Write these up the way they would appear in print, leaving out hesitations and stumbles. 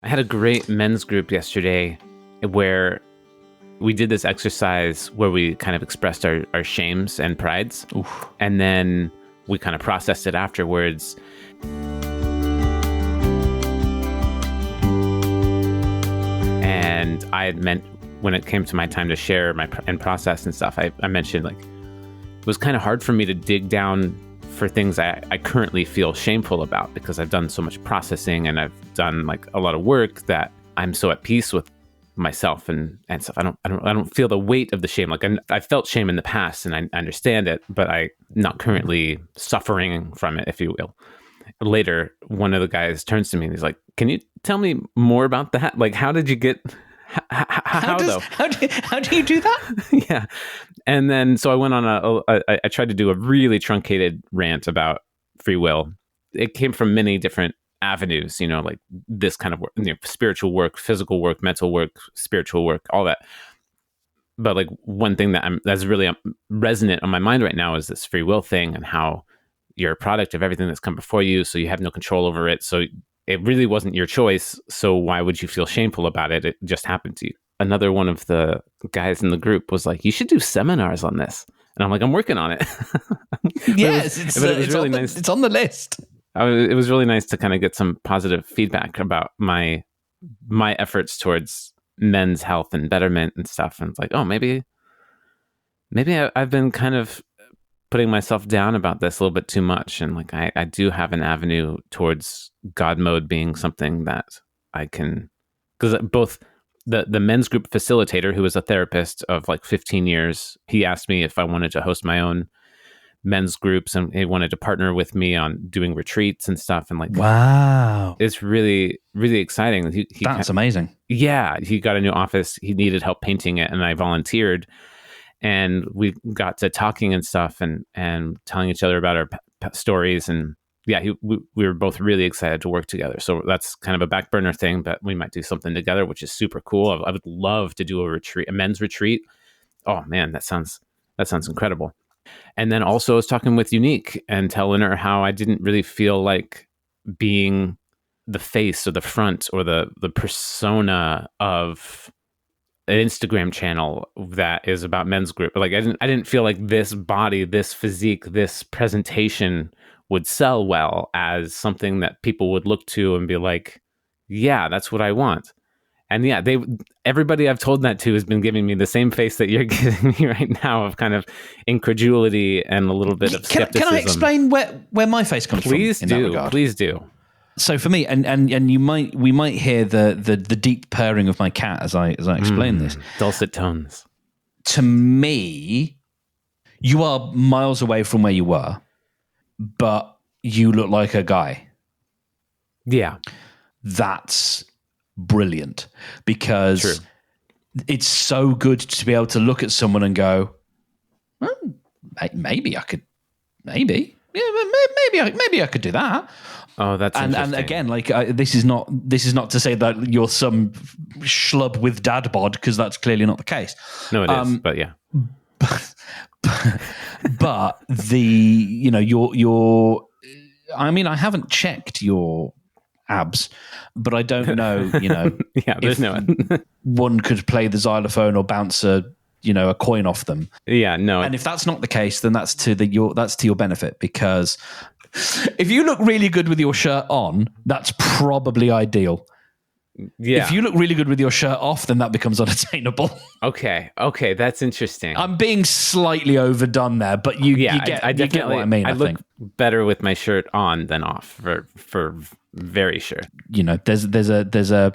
I had a great men's group yesterday where we did this exercise where we kind of expressed our shames and prides. Oof. And then we kind of processed it afterwards. And I had meant, when it came to my time to share and process and stuff, I mentioned like it was kind of hard for me to dig down for things I currently feel shameful about, because I've done so much processing and I've done like a lot of work that I'm so at peace with myself and stuff. I don't feel the weight of the shame. Like I felt shame in the past and I understand it, but I'm not currently suffering from it, if you will. Later, one of the guys turns to me and he's like, "Can you tell me more about that? Like, how did you get? How do you do that?" Yeah. And then, so I went on I tried to do a really truncated rant about free will. It came from many different avenues, like this kind of work, spiritual work, physical work, mental work, spiritual work, all that. But like one thing that's really resonant on my mind right now is this free will thing, and how you're a product of everything that's come before you. So you have no control over it. So it really wasn't your choice. So why would you feel shameful about it? It just happened to you. Another one of the guys in the group was like, "You should do seminars on this." And I'm like, "I'm working on it." Yes, it was really nice. It's on the list. It was really nice to kind of get some positive feedback about my efforts towards men's health and betterment and stuff. And it's like, oh, maybe I've been kind of putting myself down about this a little bit too much. And like, I do have an avenue towards God mode being something that I can, because both the men's group facilitator, who was a therapist of like 15 years, he asked me if I wanted to host my own men's groups, and he wanted to partner with me on doing retreats and stuff. And like, wow, it's really, really exciting. That's amazing. Yeah. He got a new office. He needed help painting it, and I volunteered. And we got to talking and stuff and telling each other about our stories. And yeah, we were both really excited to work together. So that's kind of a back burner thing, but we might do something together, which is super cool. I would love to do a men's retreat. Oh man, that sounds incredible. And then also I was talking with Unique and telling her how I didn't really feel like being the face or the front or the persona of an Instagram channel that is about men's group. Like I didn't feel like this body, this physique, this presentation would sell well as something that people would look to and be like, yeah, that's what I want. And yeah, everybody I've told that to has been giving me the same face that you're giving me right now, of kind of incredulity and a little bit of skepticism. Can I explain where my face comes from? Please do. So for me, and we might hear the deep purring of my cat as I explain this. Dulcet tones. To me, you are miles away from where you were, but you look like a guy. Yeah. That's brilliant, because it's so good to be able to look at someone and go, well, maybe I could, maybe I could do that. Oh, that's interesting. And again, like this is not to say that you're some schlub with dad bod, because that's clearly not the case. No, it is. But yeah, but your I mean, I haven't checked your abs, but I don't know, yeah, there's no one could play the xylophone or bounce a coin off them. Yeah, no. And if that's not the case, then that's to your benefit, because if you look really good with your shirt on, that's probably ideal. Yeah. If you look really good with your shirt off, then that becomes unattainable. Okay, that's interesting. I'm being slightly overdone there, but you get what I mean. I look think better with my shirt on than off, for very sure. There's an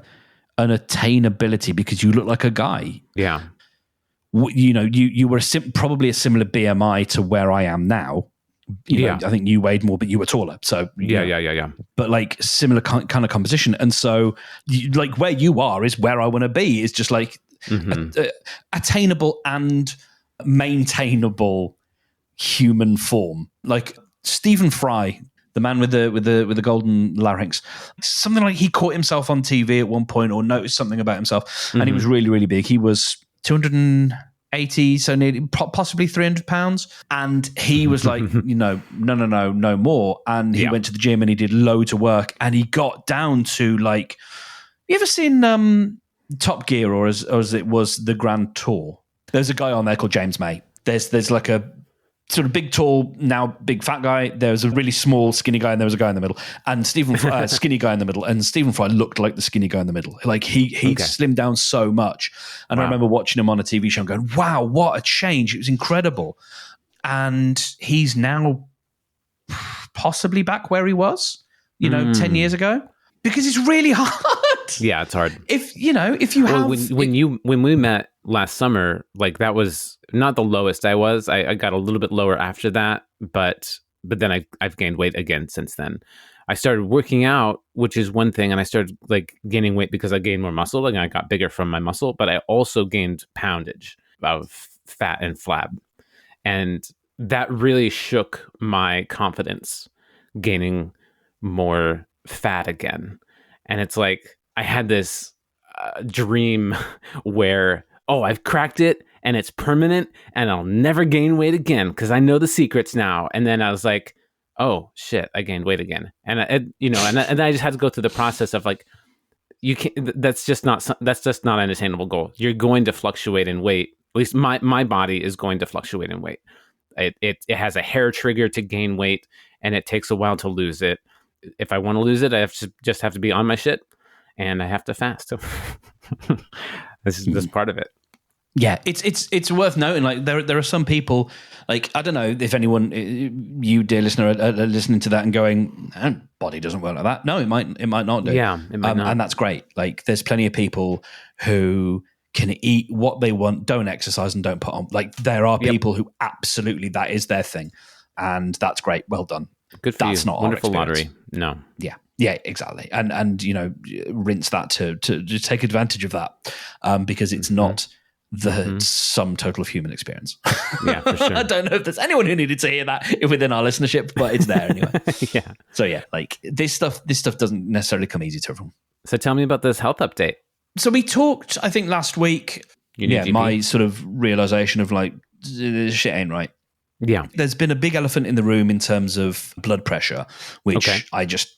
attainability, because you look like a guy. Yeah. You were probably a similar BMI to where I am now. I think you weighed more, but you were taller. So yeah. But like similar kind of composition, and so like where you are is where I want to be. Is just like attainable and maintainable human form. Like Stephen Fry, the man with the golden larynx, something like he caught himself on TV at one point, or noticed something about himself, and he was really, really big. He was 280, so nearly possibly 300 pounds, and he was like, no more. And he went to the gym and he did loads of work, and he got down to like You ever seen Top Gear, or as it was, the Grand Tour? There's a guy on there called James May. There's like a sort of big, tall, now big fat guy. There's a really small, skinny guy, and there was a guy in the middle. And Stephen Fry, skinny guy in the middle, and Stephen Fry looked like the skinny guy in the middle. Like he slimmed down so much. And I remember watching him on a TV show and going, wow, what a change. It was incredible. And he's now possibly back where he was, 10 years ago, because it's really hard. Yeah, it's hard. If you have when we met last summer, like that was not the lowest I was. I got a little bit lower after that, but then I've gained weight again since then. I started working out, which is one thing, and I started like gaining weight because I gained more muscle, like I got bigger from my muscle, but I also gained poundage of fat and flab. And that really shook my confidence, gaining more fat again. And it's like I had this dream where, I've cracked it and it's permanent and I'll never gain weight again because I know the secrets now. And then I was like, oh shit, I gained weight again. And I just had to go through the process of like, you can't. That's just not an attainable goal. You're going to fluctuate in weight. At least my body is going to fluctuate in weight. It has a hair trigger to gain weight, and it takes a while to lose it. If I want to lose it, I have to be on my shit, and I have to fast. This is part of it. Yeah, it's worth noting. Like there are some people, like I don't know if anyone, you dear listener, are listening to that and going, body doesn't work like that. No, it might not do. Yeah, it might not. And that's great. Like there's plenty of people who can eat what they want, don't exercise, and don't put on. Like there are people who absolutely that is their thing, and that's great. Well done. Good for that's you. Not wonderful our lottery. No. Yeah, exactly. And rinse that to take advantage of that, because it's not the sum total of human experience. Yeah, for sure. I don't know if there's anyone who needed to hear that within our listenership, but it's there anyway. Yeah. So yeah, like this stuff doesn't necessarily come easy to everyone. So tell me about this health update. So we talked, I think last week, my sort of realization of like, this shit ain't right. Yeah. There's been a big elephant in the room in terms of blood pressure, which I just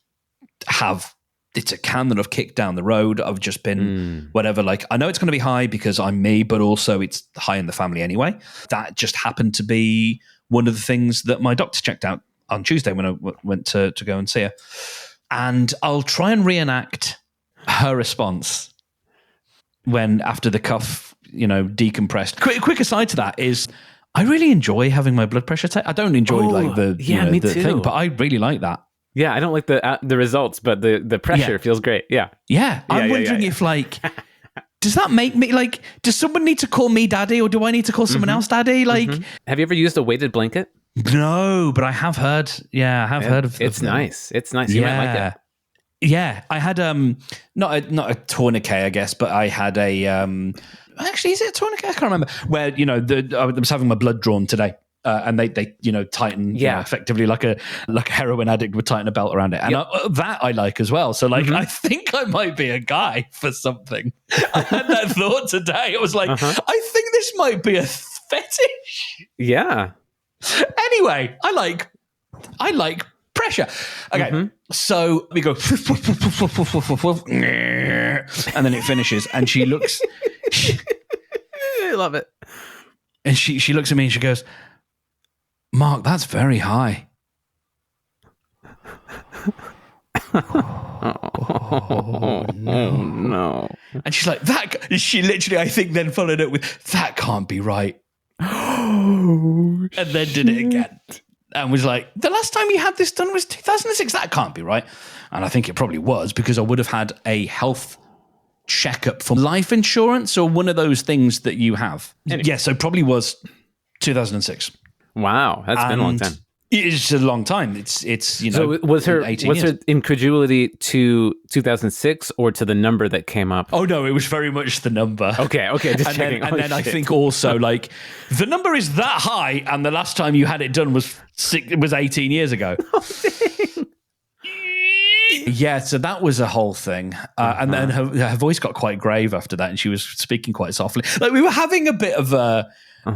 have. It's a can that I've kicked down the road. I've just been whatever. Like I know it's going to be high because I'm me, but also it's high in the family anyway. That just happened to be one of the things that my doctor checked out on Tuesday when I went to go and see her. And I'll try and reenact her response when after the cuff, decompressed. Quick aside to that is I really enjoy having my blood pressure taken. I don't enjoy me too. thing, but I really like that. Yeah, I don't like the results, but the pressure feels great. Yeah. Yeah. I'm wondering if like, does that make me like, does someone need to call me daddy or do I need to call someone else daddy? Like, have you ever used a weighted blanket? No, but I have heard. Yeah, I have heard of it's nice. It's nice. You might like it. Yeah, I had not a tourniquet, I guess, but I had a actually, is it a tourniquet? I can't remember. Where I was having my blood drawn today, and they tighten, effectively like a heroin addict would tighten a belt around it, and that I like as well. So like, I think I might be a guy for something. I had that thought today. It was like, I think this might be a fetish. Yeah. Anyway, I like pressure. Okay, so we go, and then it finishes, and she looks. I love it. And she looks at me and she goes, "Mark, that's very high." Oh no! And she's like, "That." She literally, I think, then followed it with, "That can't be right." And then did it again. And was like, the last time you had this done was 2006. That can't be right. And I think it probably was, because I would have had a health checkup for life insurance or one of those things that you have. Anyway. Yeah, so probably was 2006. Wow, that's been a long time. It's a long time. It's so was her incredulity to 2006 or to the number that came up? Oh no, it was very much the number. Okay, just checking. And then I think also like the number is that high, and the last time you had it done was 18 years ago. Yeah, so that was a whole thing, and then her voice got quite grave after that, and she was speaking quite softly. Like we were having a bit of a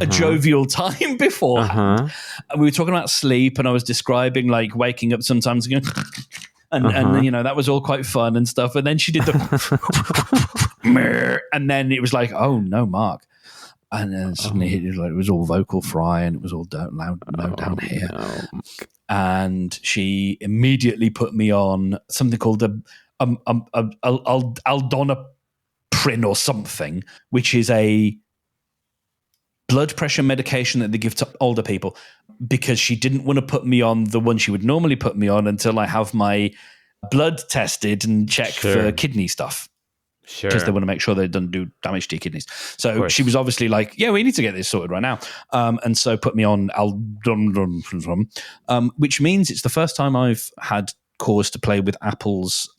jovial time beforehand. And we were talking about sleep, and I was describing like waking up sometimes again and that was all quite fun and stuff. And then she did the and then it was like, oh no, Mark. And then suddenly it was all vocal fry, and it was all loud down here. No. And she immediately put me on something called aldonaprin or something, which is a blood pressure medication that they give to older people, because she didn't want to put me on the one she would normally put me on until I have my blood tested and checked for kidney stuff. Sure. Because they want to make sure they don't do damage to your kidneys. So she was obviously like, yeah, we need to get this sorted right now. And so put me on which means it's the first time I've had cause to play with Apple's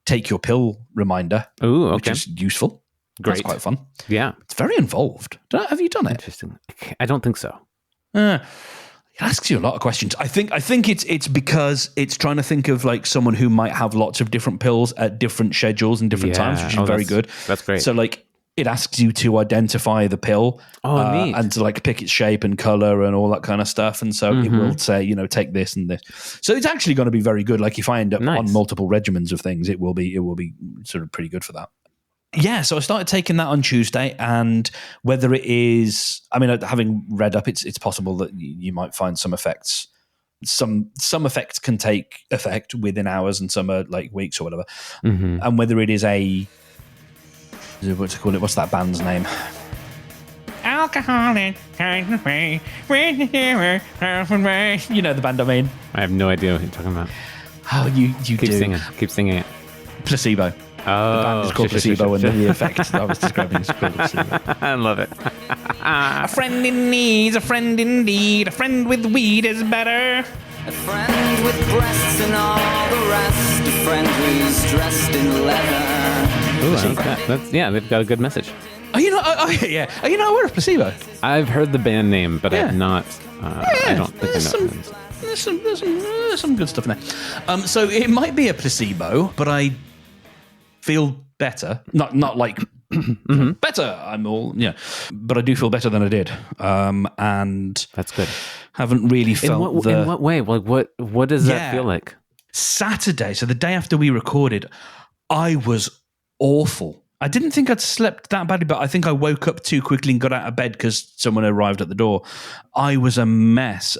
take your pill reminder. Ooh, okay. Which is useful. Great. That's quite fun. Yeah. It's very involved. Have you done it? Interesting. I don't think so. It asks you a lot of questions. I think it's because it's trying to think of like someone who might have lots of different pills at different schedules and different times, which is very good. That's great. So like it asks you to identify the pill neat. and to like pick its shape and color and all that kind of stuff. And so it will say, take this and this. So it's actually going to be very good. Like if I end up on multiple regimens of things, it will be sort of pretty good for that. Yeah, so I started taking that on Tuesday, and whether it is, having read up, it's possible that you might find some effects. Some effects can take effect within hours, and some are like weeks or whatever. And whether it is what's that band's name? Alcoholic, the band I mean. I have no idea what you're talking about. Oh, you keep singing it. Placebo. Oh, the band is called Placebo, and the effect that I was describing is called Placebo. I love it. A friend in need's a friend indeed. A friend with weed is better. A friend with breasts and all the rest. A friend who's dressed in leather. Ooh, I like that. They've got a good message. Are you not aware of Placebo? I've heard the band name, but I've not. I don't think I know. There's some good stuff in there. So it might be a placebo, but I feel better. Not like better. I'm all but I do feel better than I did. And that's good. Haven't really felt in what way? Like what does that feel like? Saturday, so the day after we recorded, I was awful. I didn't think I'd slept that badly, but I think I woke up too quickly and got out of bed because someone arrived at the door. I was a mess.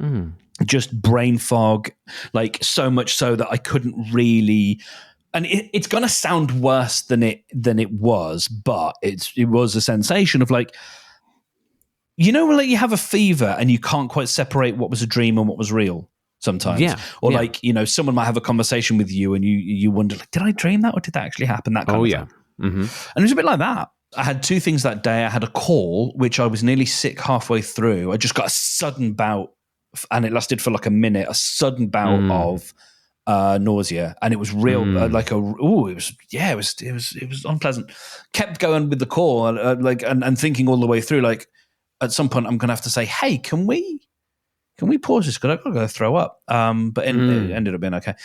Just brain fog, like so much so that I couldn't really. And it's going to sound worse than it was, but it was a sensation of like, like you have a fever and you can't quite separate what was a dream and what was real sometimes. Yeah. Or like, someone might have a conversation with you and you wonder, like, did I dream that or did that actually happen? That kind of thing. And it was a bit like that. I had two things that day. I had a call, which I was nearly sick halfway through. I just got a sudden bout, and it lasted for like a minute, a sudden bout of nausea, and it was real, it was unpleasant. Kept going with the call, and thinking all the way through, like at some point I'm going to have to say, hey, can we pause this? Because I've got to go throw up. But it ended up being okay.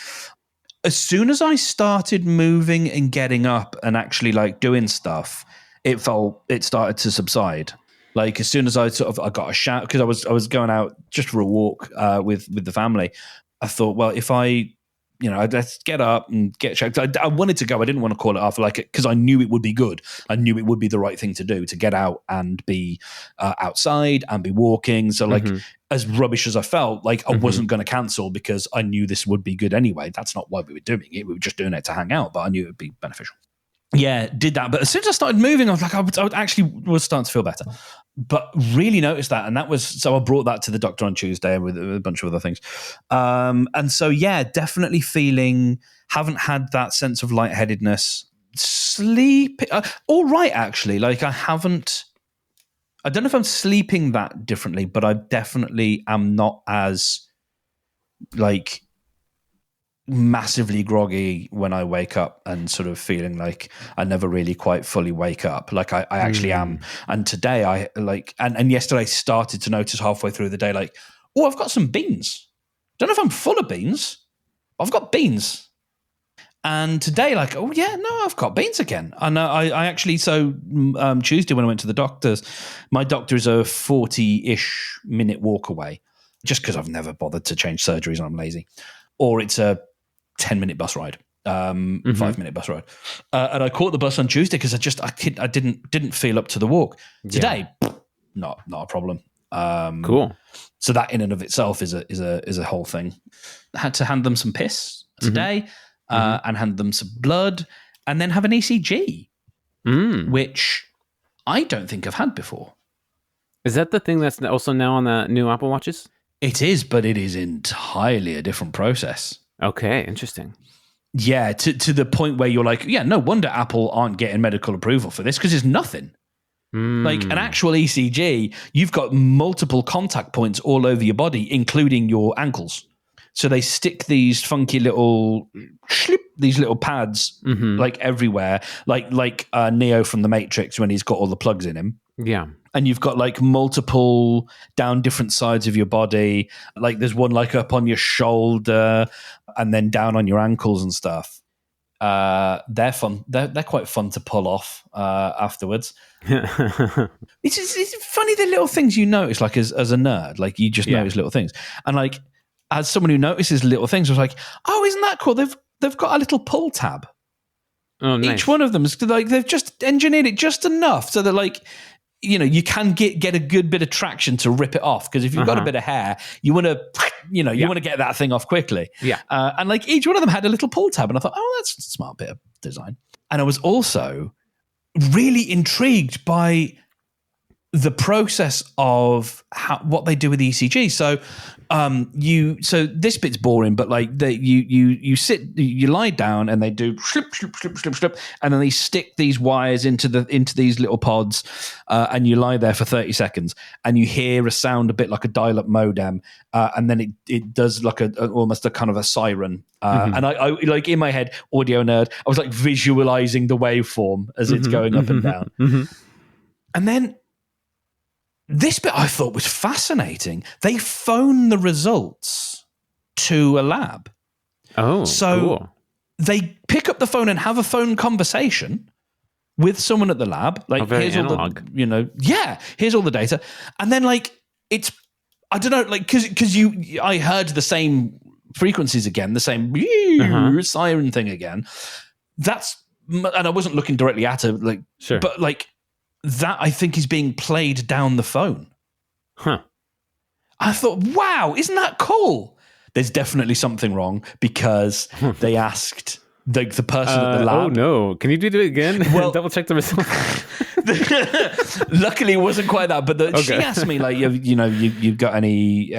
As soon as I started moving and getting up and actually like doing stuff, it started to subside. Like as soon as I got a shout, because I was going out just for a walk with the family. I thought, well, if I, let's get up and get checked. I wanted to go. I didn't want to call it off, because I knew it would be good. I knew it would be the right thing to do, to get out and be outside and be walking. So as rubbish as I felt, like I wasn't going to cancel because I knew this would be good anyway. That's not why we were doing it. We were just doing it to hang out, but I knew it would be beneficial. Yeah, did that. But as soon as I started moving, I was like, I was starting to feel better. But really noticed that. And so I brought that to the doctor on Tuesday with a bunch of other things. And so, definitely haven't had that sense of lightheadedness. Sleep, all right, actually. Like I don't know if I'm sleeping that differently, but I definitely am not as like massively groggy when I wake up and sort of feeling like I never really quite fully wake up. Like I actually am. And today I and yesterday started to notice halfway through the day, like, oh, I've got some beans. Don't know if I'm full of beans. I've got beans. And today, like, oh yeah, no, I've got beans again. And I actually, Tuesday when I went to the doctor's, my doctor is a 40-ish minute walk away, just because I've never bothered to change surgeries and I'm lazy. Or it's a 10-minute bus ride. 5-minute bus ride, and I caught the bus on Tuesday because I didn't feel up to the walk. Today, not a problem. Cool. So that in and of itself is a whole thing. I had to hand them some piss today, and hand them some blood, and then have an ECG, which I don't think I've had before. Is that the thing that's also now on the new Apple Watches? It is, but it is entirely a different process. Okay, interesting. Yeah, to the point where you're like, yeah, no wonder Apple aren't getting medical approval for this because it's nothing. Like an actual ECG, you've got multiple contact points all over your body, including your ankles. So they stick these funky little pads like everywhere, like Neo from the Matrix when he's got all the plugs in him. Yeah. And you've got like multiple down different sides of your body. Like there's one like up on your shoulder and then down on your ankles and stuff. They're fun. They're quite fun to pull off afterwards. It's funny the little things you notice, like as a nerd, like you just notice little things. And like as someone who notices little things, I was like, oh, isn't that cool? They've got a little pull tab. Oh, nice. Each one of them is like they've just engineered it just enough so that like, you know, you can get a good bit of traction to rip it off. Because if you've got a bit of hair, you want to, you want to get that thing off quickly. Yeah. And like each one of them had a little pull tab, and I thought, oh, that's a smart bit of design. And I was also really intrigued by the process of what they do with the ECG. So, so this bit's boring, but like you lie down and they do slip, and then they stick these wires into these little pods, and you lie there for 30 seconds, and you hear a sound a bit like a dial-up modem, and then it does like almost a kind of a siren. And I like in my head, audio nerd, I was like visualizing the waveform as it's going up and down, and then. This bit I thought was fascinating. They phone the results to a lab. Oh, so cool. They pick up the phone and have a phone conversation with someone at the lab. Like, here's analog. all the, here's all the data. And then like, it's, I don't know, like, cause I heard the same frequencies again, the same siren thing again. And I wasn't looking directly at her, like, sure. But like, that I think is being played down the phone. Huh. I thought, wow, isn't that cool? There's definitely something wrong because they asked the person at the lab. Oh no, can you do it again? Well, double check the results. Luckily, it wasn't quite that. But she asked me, like, you've got any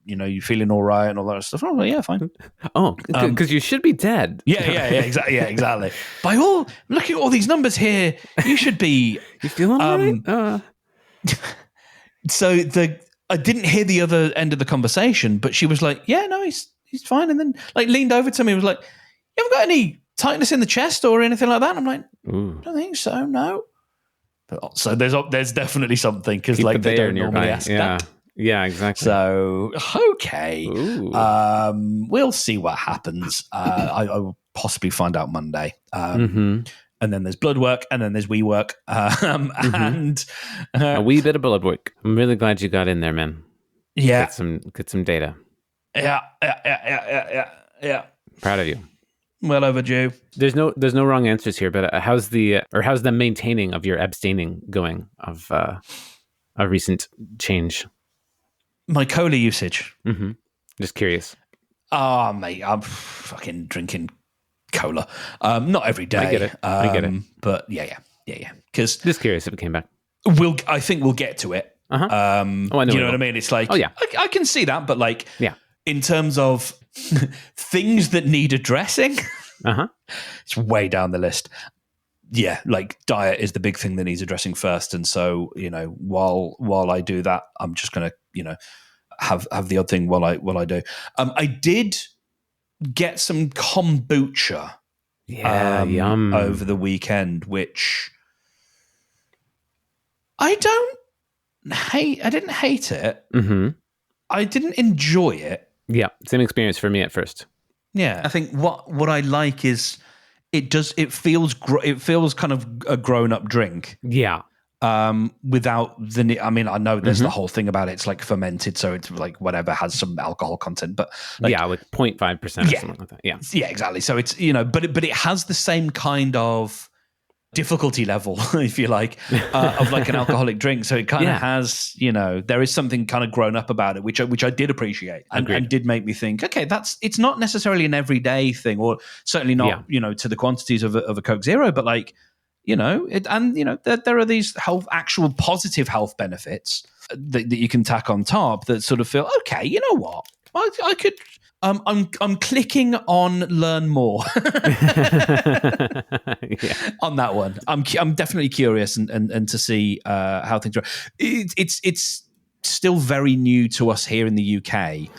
you feeling all right and all that stuff. Oh, well, yeah, fine. Oh, because you should be dead. Yeah, exactly. By all, looking at all these numbers here, you should be. You feeling all right? So I didn't hear the other end of the conversation, but she was like, "Yeah, no, he's fine," and then like leaned over to me and was like, "You haven't got any tightness in the chest or anything like that?" And I'm like, Ooh. "I don't think so, no." But, so there's definitely something because like the they don't normally nearby. ask that. Yeah, exactly. So, okay. We'll see what happens. I will possibly find out Monday. And then there's blood work, and then there's wee work. And a wee bit of blood work. I'm really glad you got in there, man. Yeah. Get some data. Yeah. Proud of you. Well overdue. There's no wrong answers here, but how's the maintaining of your abstaining going of a recent change? My cola usage. Just curious. Oh, mate, I'm fucking drinking cola. Not every day. I get it. But yeah. Because just curious if it came back. I think we'll get to it. I know you know what I mean? It's like, I can see that, but like, in terms of things that need addressing, it's way down the list. Yeah, like diet is the big thing that needs addressing first, and so while I do that, I'm just gonna have the odd thing while I do. I did get some kombucha, yum, over the weekend, which I didn't hate it. I didn't enjoy it. Yeah, same experience for me at first. Yeah, I think what I like is it feels kind of a grown up drink. Yeah, without the. I mean, I know there's the whole thing about it's like fermented, so it's like whatever has some alcohol content, but like, yeah, like 0.5% or something like that. Yeah, yeah, exactly. So it's but it has the same kind of difficulty level, if you like, of like an alcoholic drink. So it kind of has, there is something kind of grown up about it, which I did appreciate and did make me think, okay, it's not necessarily an everyday thing, or certainly not, to the quantities of a Coke Zero, but like, there are these actual positive health benefits that you can tack on top that sort of feel, okay, you know what, I could. I'm clicking on learn more on that one. I'm definitely curious and to see how things are. It's still very new to us here in the UK,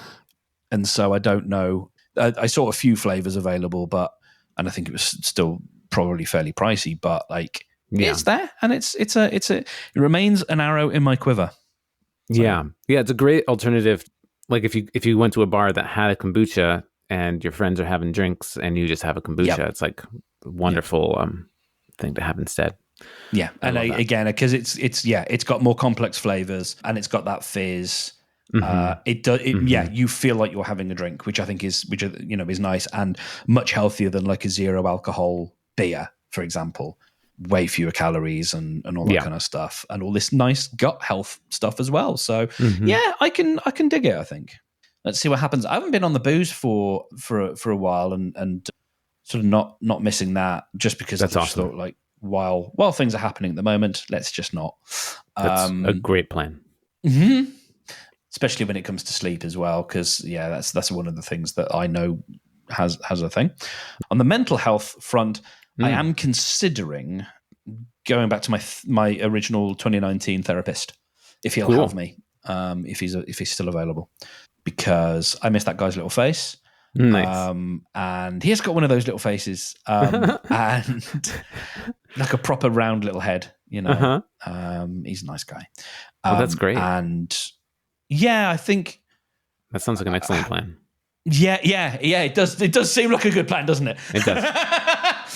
and so I don't know. I saw a few flavors available, and I think it was still probably fairly pricey. But like, it's there, and it remains an arrow in my quiver. So. Yeah, it's a great alternative. Like if you went to a bar that had a kombucha and your friends are having drinks and you just have a kombucha, it's like a wonderful thing to have instead. Yeah, and again, because it's got more complex flavors and it's got that fizz. You feel like you're having a drink, which I think is nice and much healthier than like a zero alcohol beer, for example. Way fewer calories and all that kind of stuff, and all this nice gut health stuff as well. So I can dig it. I think. Let's see what happens. I haven't been on the booze for a while, and sort of not missing that just because that's I just thought like while things are happening at the moment, let's just not. That's a great plan. Mm-hmm. Especially when it comes to sleep as well, because that's one of the things that I know has a thing. On the mental health front. I am considering going back to my original 2019 therapist, if he'll have me, if he's still available, because I miss that guy's little face. Nice. And he has got one of those little faces, and like a proper round little head. He's a nice guy. Well, that's great. And I think that sounds like an excellent plan. Yeah. It does seem like a good plan, doesn't it? It does.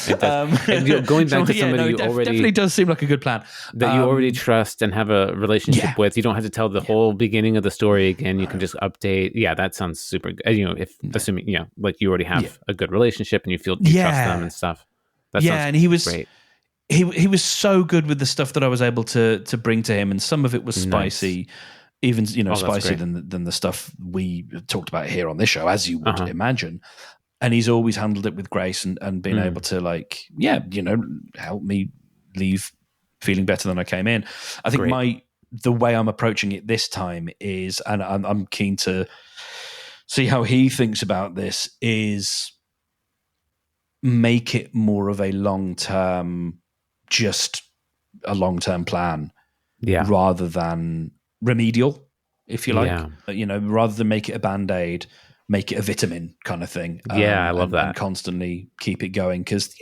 And going back to somebody definitely does seem like a good plan that you already trust and have a relationship with. You don't have to tell the whole beginning of the story again. You can just update. Yeah, that sounds super good. Assuming like you already have a good relationship and you feel you trust them and stuff. That sounds and he was great. He was so good with the stuff that I was able to bring to him, and some of it was spicy. Nice. Even spicier than the stuff we talked about here on this show, as you would imagine. And he's always handled it with grace and been able to help me leave feeling better than I came in. I think the way I'm approaching it this time is, and I'm keen to see how he thinks about this, is make it more of a long-term plan, rather than remedial, if you like. Rather than make it a Band-Aid, make it a vitamin kind of thing. I love that. And constantly keep it going, because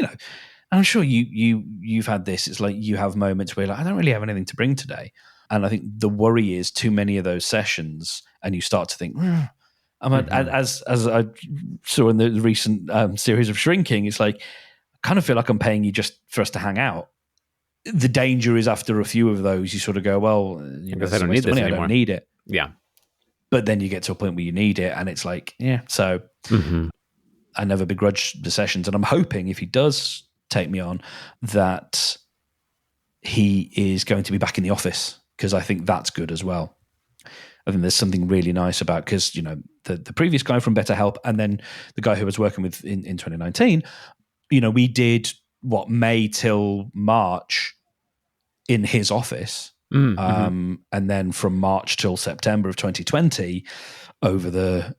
I'm sure you've had this. It's like you have moments where you're like, I don't really have anything to bring today, and I think the worry is too many of those sessions, and you start to think, as I saw in the recent series of Shrinking, it's like I kind of feel like I'm paying you just for us to hang out. The danger is after a few of those, you sort of go, well, I guess I don't need this anymore. I don't need it. Yeah. But then you get to a point where you need it, and it's like, so I never begrudge the sessions. And I'm hoping if he does take me on, that he is going to be back in the office, because I think that's good as well. I think there's something really nice about, because, the previous guy from BetterHelp and then the guy who I was working with in 2019, we did May till March in his office. And then from March till September of 2020 over the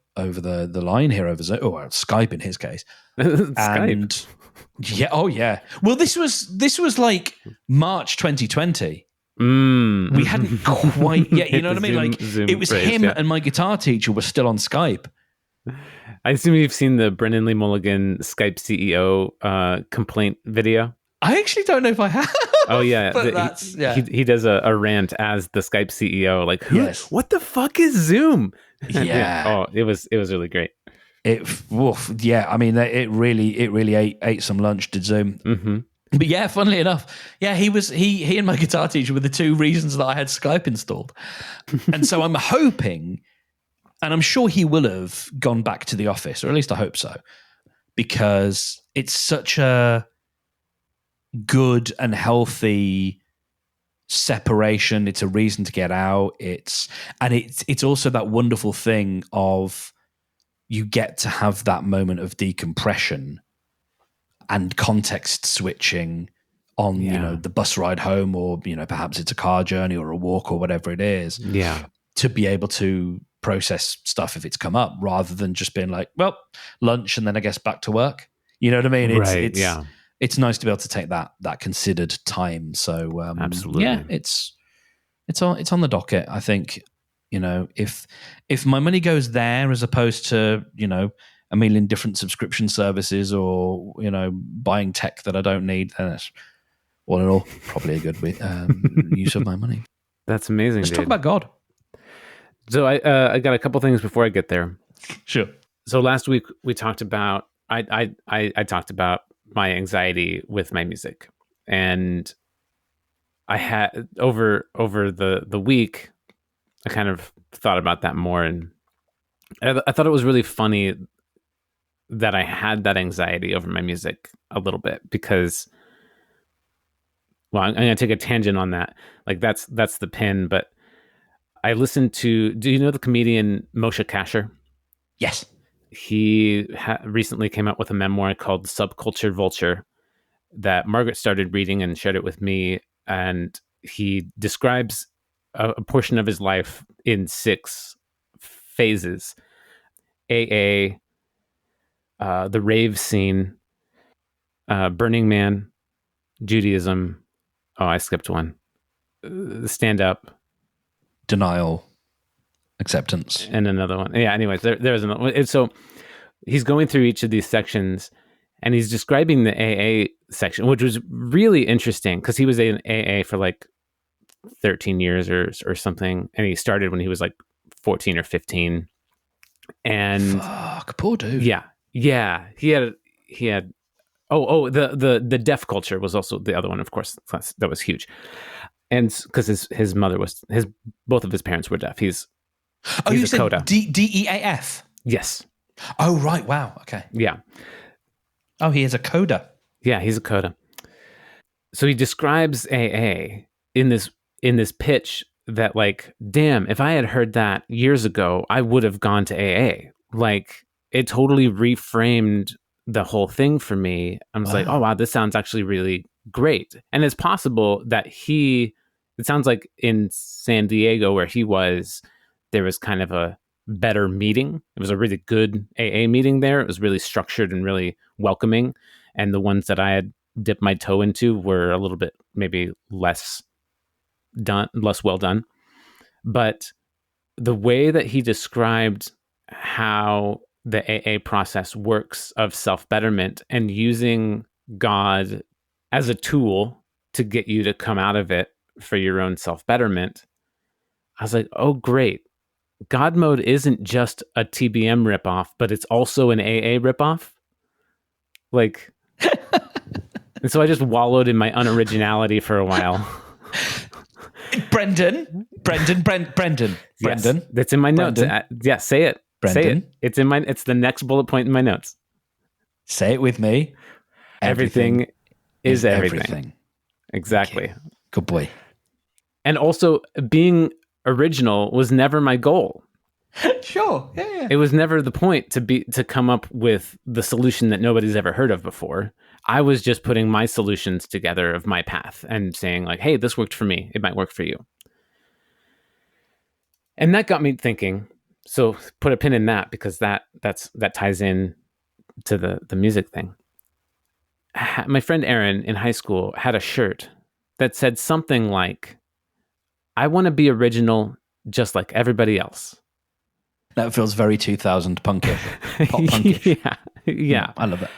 line here over Zoom, or Skype in his case. Skype. Well, this was like March 2020. We hadn't quite yet, you know what I mean? Like Zoom it was phrase, him and my guitar teacher were still on Skype. I assume you've seen the Brendan Lee Mulligan Skype CEO complaint video. I actually don't know if I have. Oh yeah, he does a rant as the Skype CEO, like, what the fuck is Zoom? Oh, it was really great. I mean, it really ate some lunch, did Zoom. But yeah, funnily enough, yeah, he and my guitar teacher were the two reasons that I had Skype installed. And so I'm hoping, and I'm sure he will have gone back to the office, or at least I hope so, because it's such a good and healthy separation. It's a reason to get out. It's also that wonderful thing of you get to have that moment of decompression and context switching on the bus ride home, or perhaps it's a car journey or a walk or whatever it is. Yeah, to be able to process stuff if it's come up, rather than just being like, well, lunch and then I guess back to work. You know what I mean? It's nice to be able to take that considered time. So absolutely, yeah, it's on the docket. I think if my money goes there as opposed to a million different subscription services, or buying tech that I don't need, then it's all in all probably a good use of my money. That's amazing. Let's talk about God. So I got a couple things before I get there. Sure. So last week we talked about I talked about my anxiety with my music, and I had over the week I kind of thought about that more, and I thought it was really funny that I had that anxiety over my music a little bit, because, well, I'm going to take a tangent on that. Like that's the pin, but I listened to, do you know the comedian Moshe Kasher? Yes. He recently came out with a memoir called Subculture Vulture that Margaret started reading and shared it with me. And he describes a portion of his life in 6 phases: AA, the rave scene, Burning Man, Judaism. Oh, I skipped one. Stand up, denial, acceptance, and another one. Yeah. Anyways, there's another one. So he's going through each of these sections, and he's describing the AA section, which was really interesting because he was in AA for like 13 years or something, and he started when he was like 14 or 15. And fuck, poor dude. Yeah. He had the deaf culture was also the other one, of course. That was huge. And because his mother was both of his parents were deaf. He's you a said coda. DEAF? Yes. Oh, right. Wow. Okay. Yeah. Oh, he is a coda. Yeah, he's a coda. So he describes AA in this pitch that, like, damn, if I had heard that years ago, I would have gone to AA. Like, it totally reframed the whole thing for me. I was like, oh wow, this sounds actually really great. And it's possible that it sounds like in San Diego where he was, there was kind of a better meeting. It was a really good AA meeting there. It was really structured and really welcoming. And the ones that I had dipped my toe into were a little bit maybe less well done. But the way that he described how the AA process works of self-betterment and using God as a tool to get you to come out of it for your own self-betterment, I was like, oh, great. God mode isn't just a TBM ripoff, but it's also an AA ripoff. Like, and so I just wallowed in my unoriginality for a while. Brendan. Yes, that's in my notes. Yeah, say it. Brendan. Say it. It's the next bullet point in my notes. Say it with me. Everything is everything. Exactly. Okay. Good boy. And also, being original was never my goal. Sure. Yeah. It was never the point to come up with the solution that nobody's ever heard of before. I was just putting my solutions together of my path and saying like, hey, this worked for me. It might work for you. And that got me thinking. So put a pin in that, because that ties in to the music thing. My friend Aaron in high school had a shirt that said something like, I want to be original just like everybody else. That feels very 2000 punkish. Pop punkish. Yeah. I love it.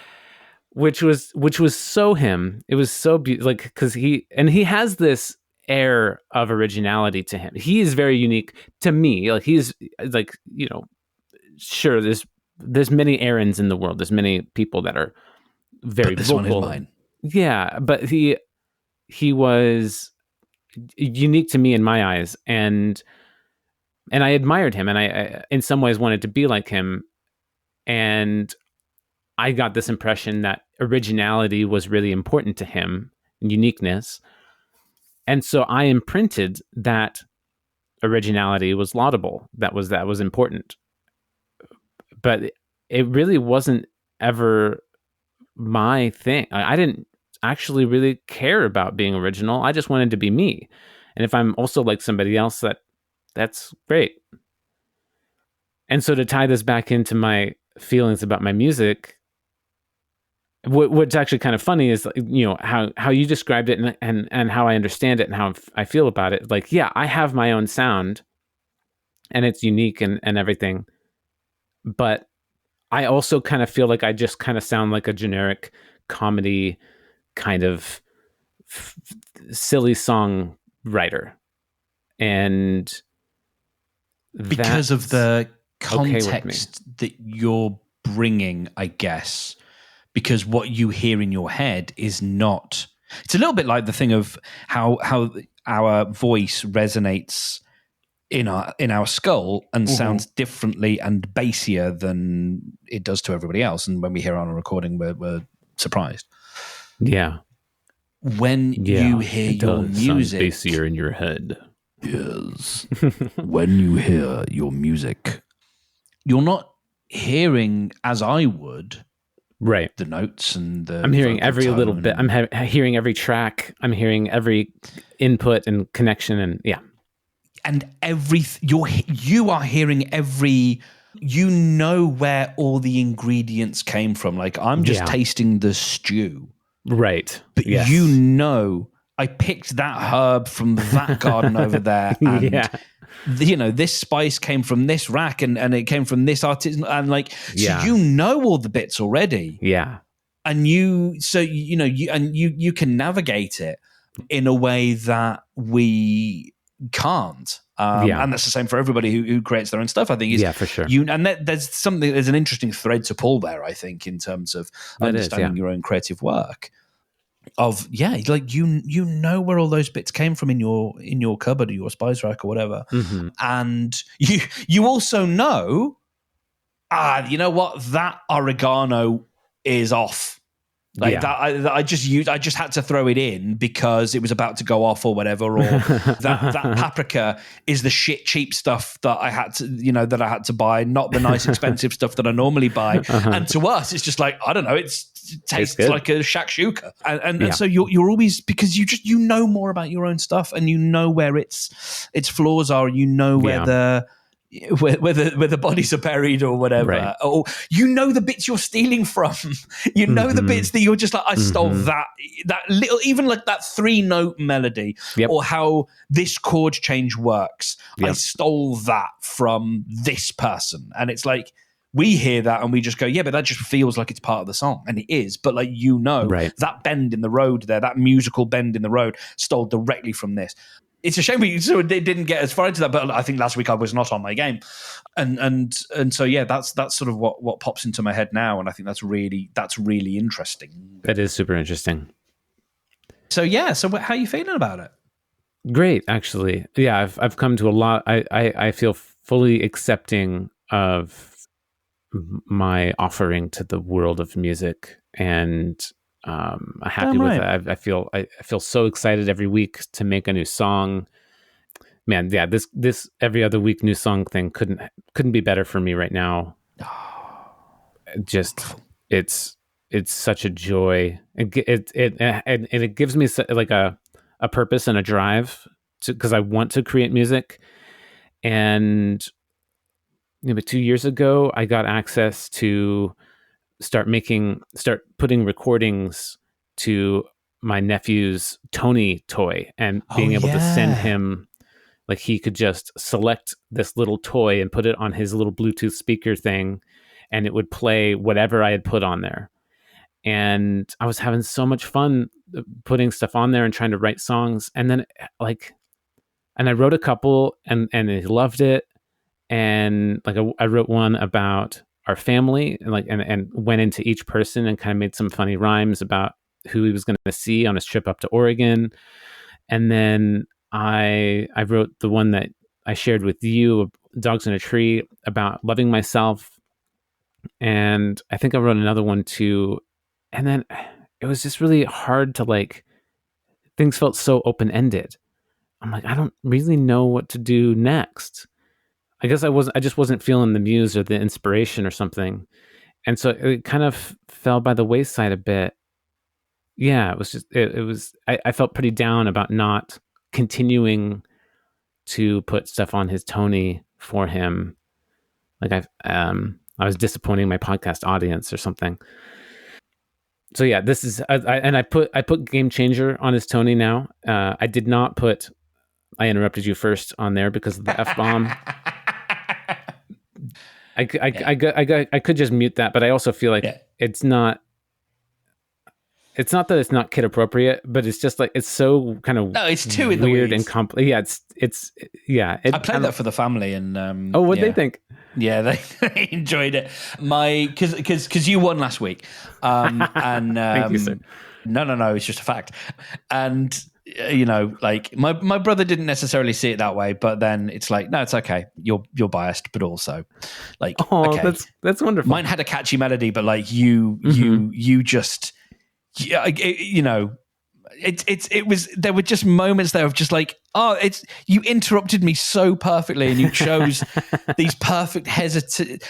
Which was so him. It was so beautiful, like, because he has this air of originality to him. He is very unique to me. Like, he's like, sure, there's many Aarons in the world. There's many people that are very but this vocal. one is mine. yeah, but he was unique to me in my eyes, and I admired him, and I in some ways wanted to be like him. And I got this impression that originality was really important to him, and uniqueness. And so I imprinted that originality was laudable. That was important. But it really wasn't ever my thing. I didn't actually really care about being original. I just wanted to be me. And if I'm also like somebody else, that's great. And so to tie this back into my feelings about my music, what's actually kind of funny is, you know, how you described it, and how I understand it and how I feel about it. Like, yeah, I have my own sound and it's unique and everything, but I also kind of feel like I just kind of sound like a generic comedy kind of silly song writer. And because of the okay with me. context that you're bringing, I guess, because what you hear in your head is not. It's a little bit like the thing of how our voice resonates in our skull and sounds differently and bassier than it does to everybody else. And when we hear it on a recording, we're surprised. Yeah. When you hear it your does music, sound bassier in your head. Yes. When you hear your music, you're not hearing, as I would, right, the notes and the. I'm hearing every little bit. I'm hearing every track. I'm hearing every input and connection, and yeah. And you are hearing every. You know where all the ingredients came from. Like, I'm just tasting the stew, right? But you know, I picked that herb from that garden over there, and you know, this spice came from this rack, and it came from this artisan, and like, so you know all the bits already, and you can navigate it in a way that we can't. And that's the same for everybody who creates their own stuff, I think. For sure. There's an interesting thread to pull there, I think, in terms of understanding your own creative work. Of like you know where all those bits came from in your cupboard or your spice rack or whatever, and you also know, you know what, that oregano is off. Like that, I just had to throw it in because it was about to go off or whatever. Or that paprika is the shit cheap stuff that I had to buy, not the nice expensive stuff that I normally buy. And to us, it's just like, I don't know, it tastes like a shakshuka, and so you're always, because you know more about your own stuff, and you know where its flaws are, you know where the bodies are buried or whatever, or you know the bits you're stealing from, you know the bits that you're just like, I stole that little, even like that 3-note melody, or how this chord change works. I stole that from this person, and it's like, we hear that and we just go, but that just feels like it's part of the song, and it is. But like, that bend in the road there, that musical bend in the road, stole directly from this. It's a shame we didn't get as far into that, but I think last week I was not on my game, and so that's sort of what pops into my head now, and I think that's really interesting. That is super interesting. So so how are you feeling about it? Great, actually. Yeah, I've come to a lot. I feel fully accepting of my offering to the world of music, and I'm happy with it. I feel so excited every week to make a new song. Man, this every other week new song thing couldn't be better for me right now. Just it's such a joy. It gives me like a purpose and a drive because I want to create music. And 2 years ago, I got access to start putting recordings to my nephew's Tony toy, and being able to send him, like, he could just select this little toy and put it on his little Bluetooth speaker thing, and it would play whatever I had put on there. And I was having so much fun putting stuff on there and trying to write songs. And then and I wrote a couple, and he loved it. And like I wrote one about our family, and went into each person and kind of made some funny rhymes about who he was going to see on his trip up to Oregon. And then I wrote the one that I shared with you, Dogs in a Tree, about loving myself. And I think I wrote another one too. And then it was just really hard to like, things felt so open-ended. I'm like, I don't really know what to do next. I guess I just wasn't feeling the muse or the inspiration or something. And so it kind of fell by the wayside a bit. Yeah, it was just, I felt pretty down about not continuing to put stuff on his Tony for him. Like I was disappointing my podcast audience or something. So yeah, this is, I put Game Changer on his Tony now. I did not put I Interrupted You First on there because of the F-bomb. I could just mute that, but I also feel like it's not that it's not kid appropriate, but it's just like, it's so kind of it's too in weird the weeds. and yeah, I played that for the family and what'd they think? Yeah, they enjoyed it. Because you won last week, and Thank you, sir. No, it's just a fact. And like my brother didn't necessarily see it that way, but then it's like, no, it's okay. You're biased, but also like, okay. That's wonderful. Mine had a catchy melody, but like you just, it was, there were just moments there of just like, you interrupted me so perfectly, and you chose these perfect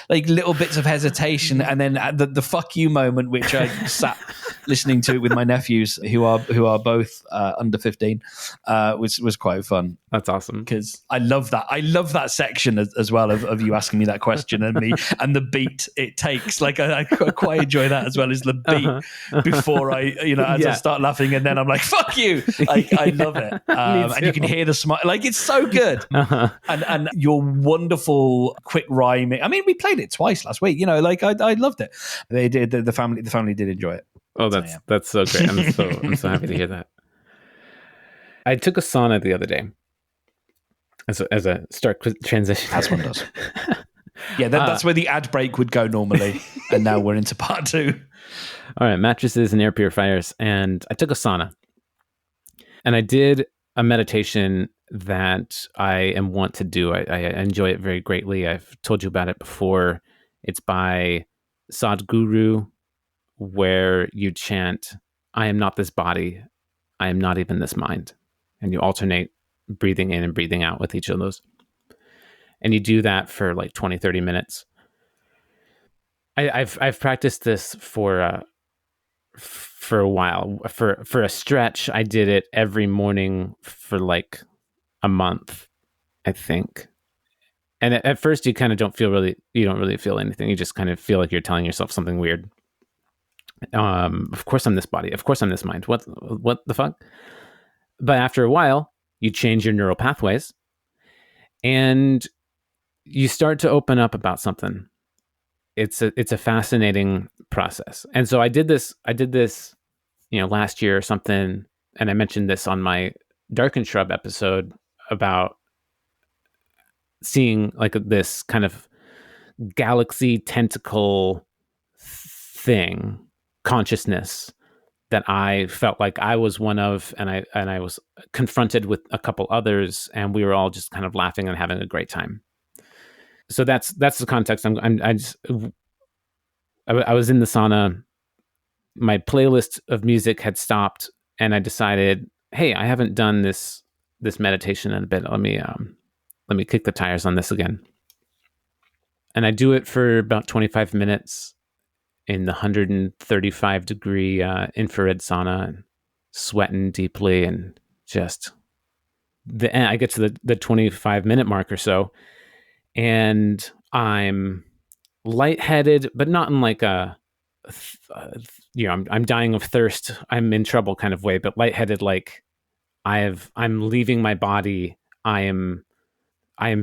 like little bits of hesitation, and then the fuck you moment, which I sat listening to it with my nephews who are both under 15, was quite fun. That's awesome, because I love that section as well of you asking me that question and me and the beat it takes. Like I quite enjoy that, as well as the beat before I I start laughing, and then I'm like, fuck you. Like I love it. And you can hear the smile. Like it's so good. And your wonderful quick rhyming. I mean, we played it twice last week. Like I loved it. They did. The family did enjoy it. Oh, that's so great. I'm so happy to hear that. I took a sauna the other day as a start transition. As one does. Yeah, that's where the ad break would go normally, and now we're into part 2. All right, mattresses and air purifiers, and I took a sauna, and I did a meditation that I want to do. I enjoy it very greatly. I've told you about it before. It's by Sadhguru, where you chant, "I am not this body, I am not even this mind," and you alternate breathing in and breathing out with each of those. And you do that for like 20, 30 minutes. I've practiced this for a while. For a stretch, I did it every morning for like a month, I think. And at first you kind of don't really feel anything. You just kind of feel like you're telling yourself something weird. Of course I'm this body. Of course I'm this mind. What the fuck? But after a while, you change your neural pathways and you start to open up about something. It's a fascinating process. And so I did this, last year or something, and I mentioned this on my Dark and Shrub episode about seeing like this kind of galaxy tentacle thing, consciousness that I felt like I was one of, and I was confronted with a couple others, and we were all just kind of laughing and having a great time. So that's the context. I was in the sauna. My playlist of music had stopped, and I decided, hey, I haven't done this meditation in a bit. Let me kick the tires on this again. And I do it for about 25 minutes in the 135 degree infrared sauna, and sweating deeply, and just I get to the 25 minute mark or so, and I'm lightheaded, but not in like I'm dying of thirst, I'm in trouble kind of way, but lightheaded, like I'm leaving my body. I am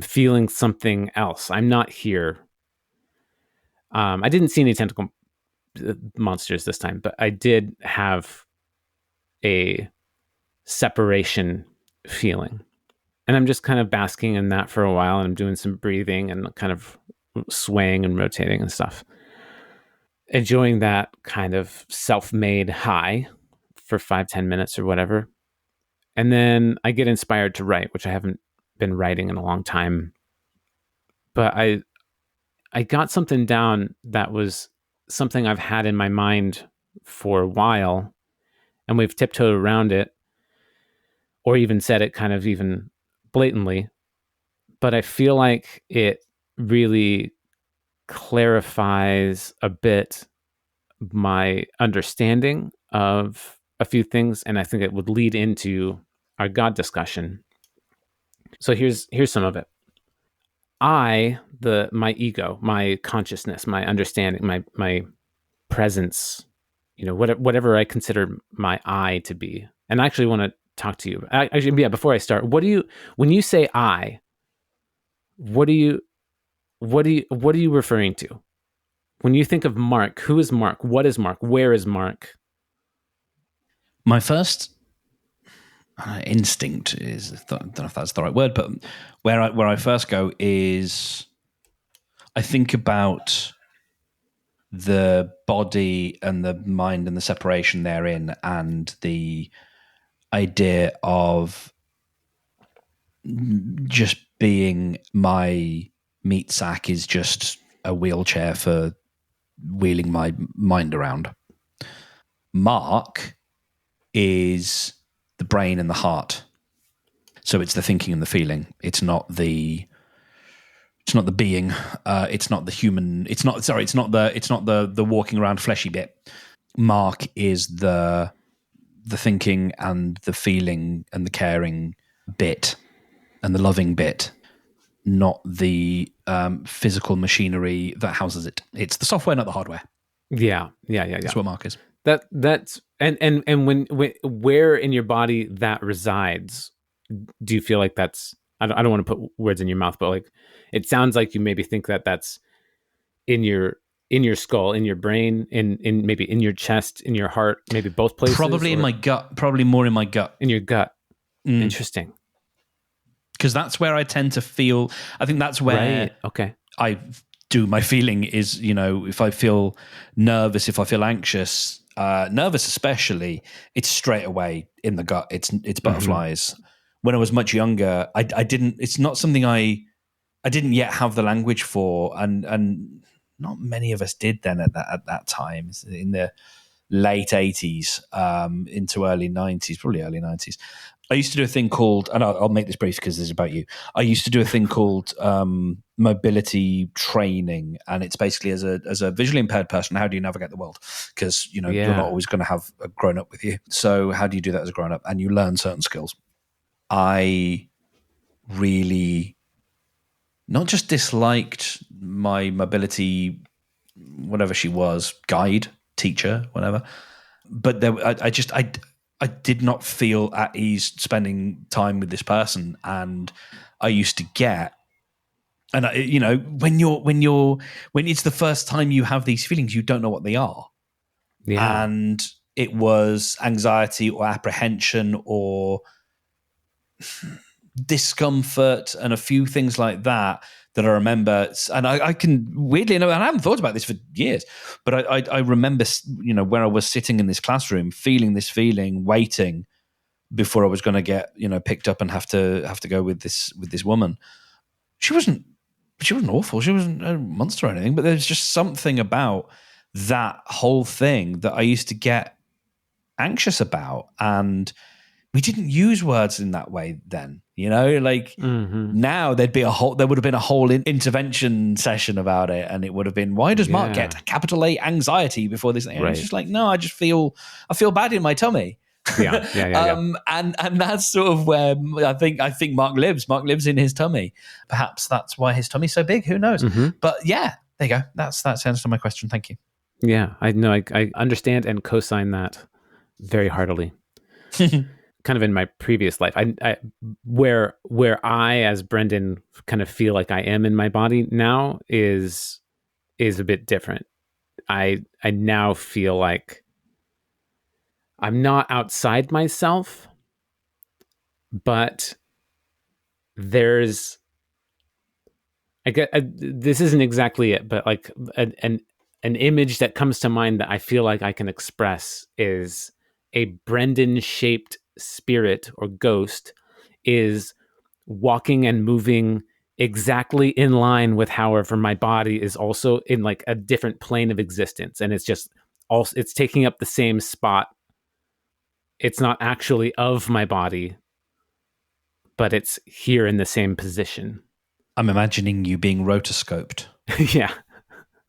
feeling something else. I'm not here. I didn't see any tentacle monsters this time, but I did have a separation feeling. And I'm just kind of basking in that for a while, and I'm doing some breathing and kind of swaying and rotating and stuff. Enjoying that kind of self-made high for 5-10 minutes or whatever. And then I get inspired to write, which I haven't been writing in a long time. But I got something down that was something I've had in my mind for a while, and we've tiptoed around it, or even said it kind of even blatantly. But I feel like it really clarifies a bit my understanding of a few things, and I think it would lead into our God discussion. So here's some of it. My ego, my consciousness, my understanding, my presence, whatever I consider my I to be. And I actually want to talk to you. Actually, yeah, before I start, when you say I, what are you referring to? When you think of Mark, who is Mark? What is Mark? Where is Mark? My first instinct is, I don't know if that's the right word, but where I first go is I think about the body and the mind and the separation therein, and the idea of just being my meat sack is just a wheelchair for wheeling my mind around. Mark is the brain and the heart. So it's the thinking and the feeling. It's not the being. It's not the human. It's not the walking around fleshy bit. Mark is the thinking and the feeling and the caring bit and the loving bit, not the physical machinery that houses it. It's the software, not the hardware. Yeah. That's what Mark is. That's and when where in your body that resides, do you feel like that's? I don't want to put words in your mouth, but like it sounds like you maybe think that that's in your skull, in your brain, in maybe in your chest, in your heart, maybe both places. Probably in my gut. Probably more in my gut. In your gut. Interesting. Because that's where I tend to feel. I think that's where I do my feeling is, if I feel nervous, if I feel anxious, nervous especially, it's straight away in the gut. It's butterflies. Mm-hmm. When I was much younger, I didn't. It's not something I didn't yet have the language for, and not many of us did then at that time in the late 80s into early 90s, probably early 90s. I used to do a thing called, and I'll make this brief because this is about you. I used to do a thing called mobility training, and it's basically as a visually impaired person, how do you navigate the world? Because you're not always going to have a grown up with you. So how do you do that as a grown up? And you learn certain skills. I really not just disliked my mobility, whatever she was, guide, teacher, whatever, but I did not feel at ease spending time with this person. And I used to get, and when it's the first time you have these feelings, you don't know what they are. Yeah. And it was anxiety or apprehension or discomfort and a few things like that I remember. And I can weirdly know, and I haven't thought about this for years, but I remember, where I was sitting in this classroom, feeling this feeling, waiting before I was going to get, picked up and have to go with this woman. She wasn't awful. She wasn't a monster or anything, but there's just something about that whole thing that I used to get anxious about. And we didn't use words in that way then, Now there would have been a whole intervention session about it. And it would have been, why does Mark get capital A anxiety before this thing? And it's just like, no, I feel bad in my tummy. Yeah. And that's sort of where I think Mark lives. Mark lives in his tummy. Perhaps that's why his tummy's so big. Who knows? Mm-hmm. But yeah, there you go. That's the answer to my question. Thank you. Yeah, I know. I understand and co-sign that very heartily. Kind of in my previous life, I where I, as Brendan, kind of feel like I am in my body now is a bit different. I now feel like I'm not outside myself, but there's, I get, this isn't exactly it, but like an image that comes to mind that I feel like I can express is a Brendan-shaped spirit or ghost is walking and moving exactly in line with however my body is also in like a different plane of existence, and it's just also it's taking up the same spot. It's not actually of my body, but it's here in the same position. I'm imagining you being rotoscoped. Yeah.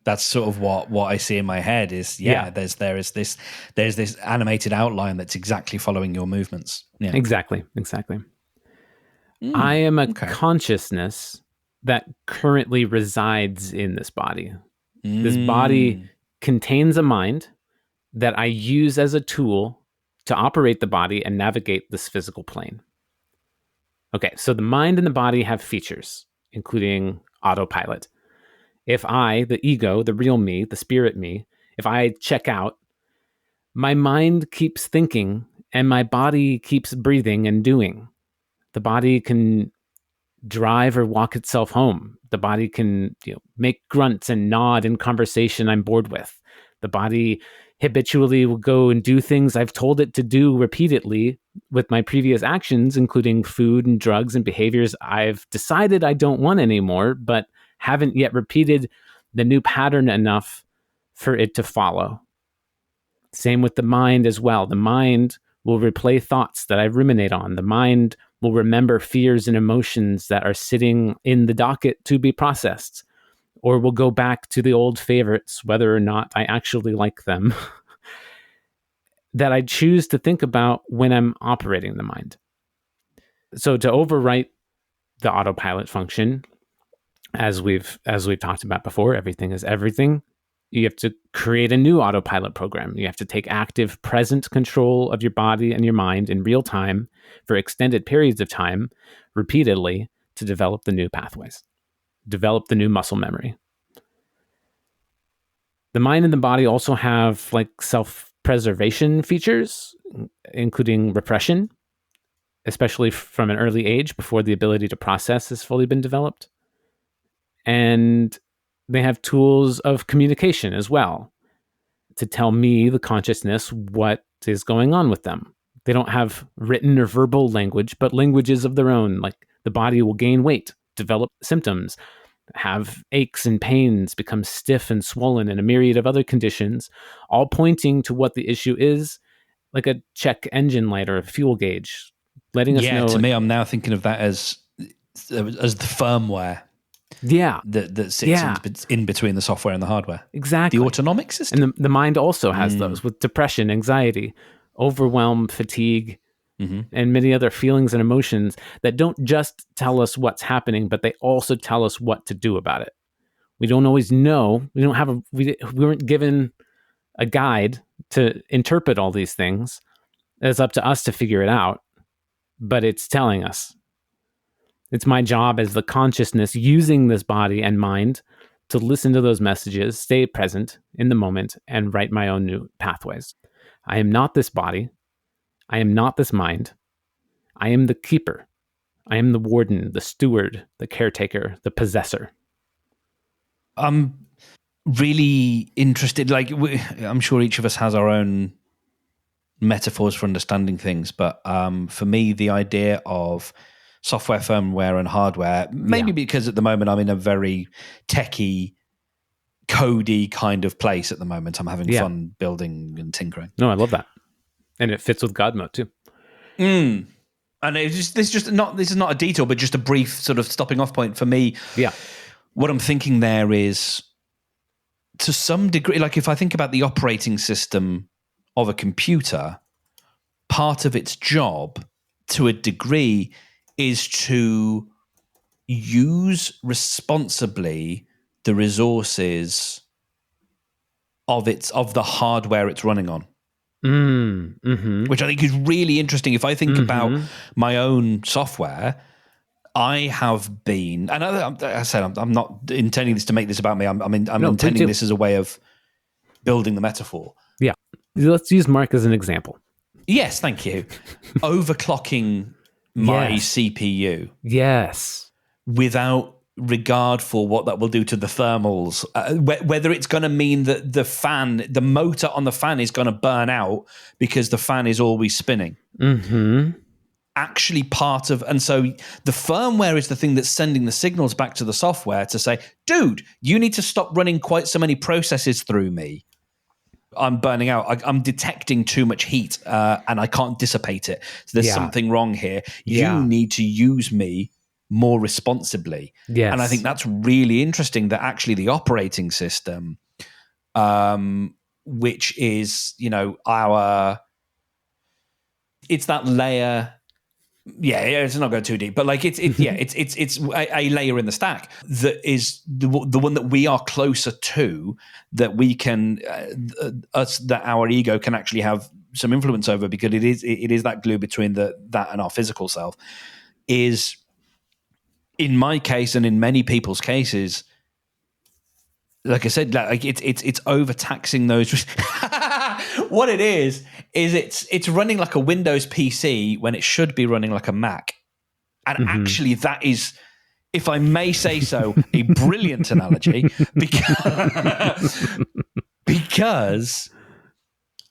That's sort of what I see in my head is, there's this animated outline that's exactly following your movements. Yeah. Exactly. I am a consciousness that currently resides in this body. This body contains a mind that I use as a tool to operate the body and navigate this physical plane. Okay, so the mind and the body have features, including autopilot. If I, the ego, the real me, the spirit me, if I check out, my mind keeps thinking and my body keeps breathing and doing. The body can drive or walk itself home. The body can make grunts and nod in conversation I'm bored with. The body habitually will go and do things I've told it to do repeatedly with my previous actions, including food and drugs and behaviors I've decided I don't want anymore, but haven't yet repeated the new pattern enough for it to follow. Same with the mind as well. The mind will replay thoughts that I ruminate on. The mind will remember fears and emotions that are sitting in the docket to be processed, or will go back to the old favorites, whether or not I actually like them, that I choose to think about when I'm operating the mind. So to overwrite the autopilot function, as we've talked about before, everything is everything. You have to create a new autopilot program. You have to take active present control of your body and your mind in real time for extended periods of time, repeatedly, to develop the new pathways, develop the new muscle memory. The mind and the body also have like self-preservation features, including repression, especially from an early age before the ability to process has fully been developed. And they have tools of communication as well to tell me, the consciousness, what is going on with them. They don't have written or verbal language, but languages of their own. Like the body will gain weight, develop symptoms, have aches and pains, become stiff and swollen, and a myriad of other conditions, all pointing to what the issue is, like a check engine light or a fuel gauge, letting us know. Yeah, to me, I'm now thinking of that as the firmware. Yeah. That sits in between the software and the hardware. Exactly. The autonomic system. And the mind also has those with depression, anxiety, overwhelm, fatigue, and many other feelings and emotions that don't just tell us what's happening, but they also tell us what to do about it. We don't always know. We weren't given a guide to interpret all these things. It's up to us to figure it out, but it's telling us. It's my job as the consciousness using this body and mind to listen to those messages, stay present in the moment, and write my own new pathways. I am not this body. I am not this mind. I am the keeper. I am the warden, the steward, the caretaker, the possessor. I'm really interested. Like, I'm sure each of us has our own metaphors for understanding things, but for me, the idea of software, firmware, and hardware, maybe because at the moment I'm in a very techie, codey kind of place at the moment. I'm having fun building and tinkering. No, I love that. And it fits with God mode too. And this is not a detour, but just a brief sort of stopping off point for me. Yeah. What I'm thinking there is, to some degree, like if I think about the operating system of a computer, part of its job to a degree is to use responsibly the resources of the hardware it's running on. Which I think is really interesting. If I think about my own software, I have been, and I said I'm not intending this to make this about me. I'm intending this as a way of building the metaphor. Yeah, let's use Mark as an example. Yes, thank you. Overclocking my CPU. Yes. Without regard for what that will do to the thermals, whether it's going to mean that the motor on the fan is going to burn out because the fan is always spinning. Mm-hmm. Actually and so the firmware is the thing that's sending the signals back to the software to say, dude, you need to stop running quite so many processes through me. I'm burning out. I'm detecting too much heat and I can't dissipate it. So there's something wrong here. You need to use me more responsibly. Yes. And I think that's really interesting that actually the operating system, which is, it's that layer. Yeah, it's not going too deep, but like it's a layer in the stack that is the one that we are closer to, that we can that our ego can actually have some influence over, because it is that glue between that and our physical self. Is, in my case and in many people's cases, like I said, like it's overtaxing those. What it is it's running like a Windows PC when it should be running like a Mac. And actually that is, if I may say so, a brilliant analogy, because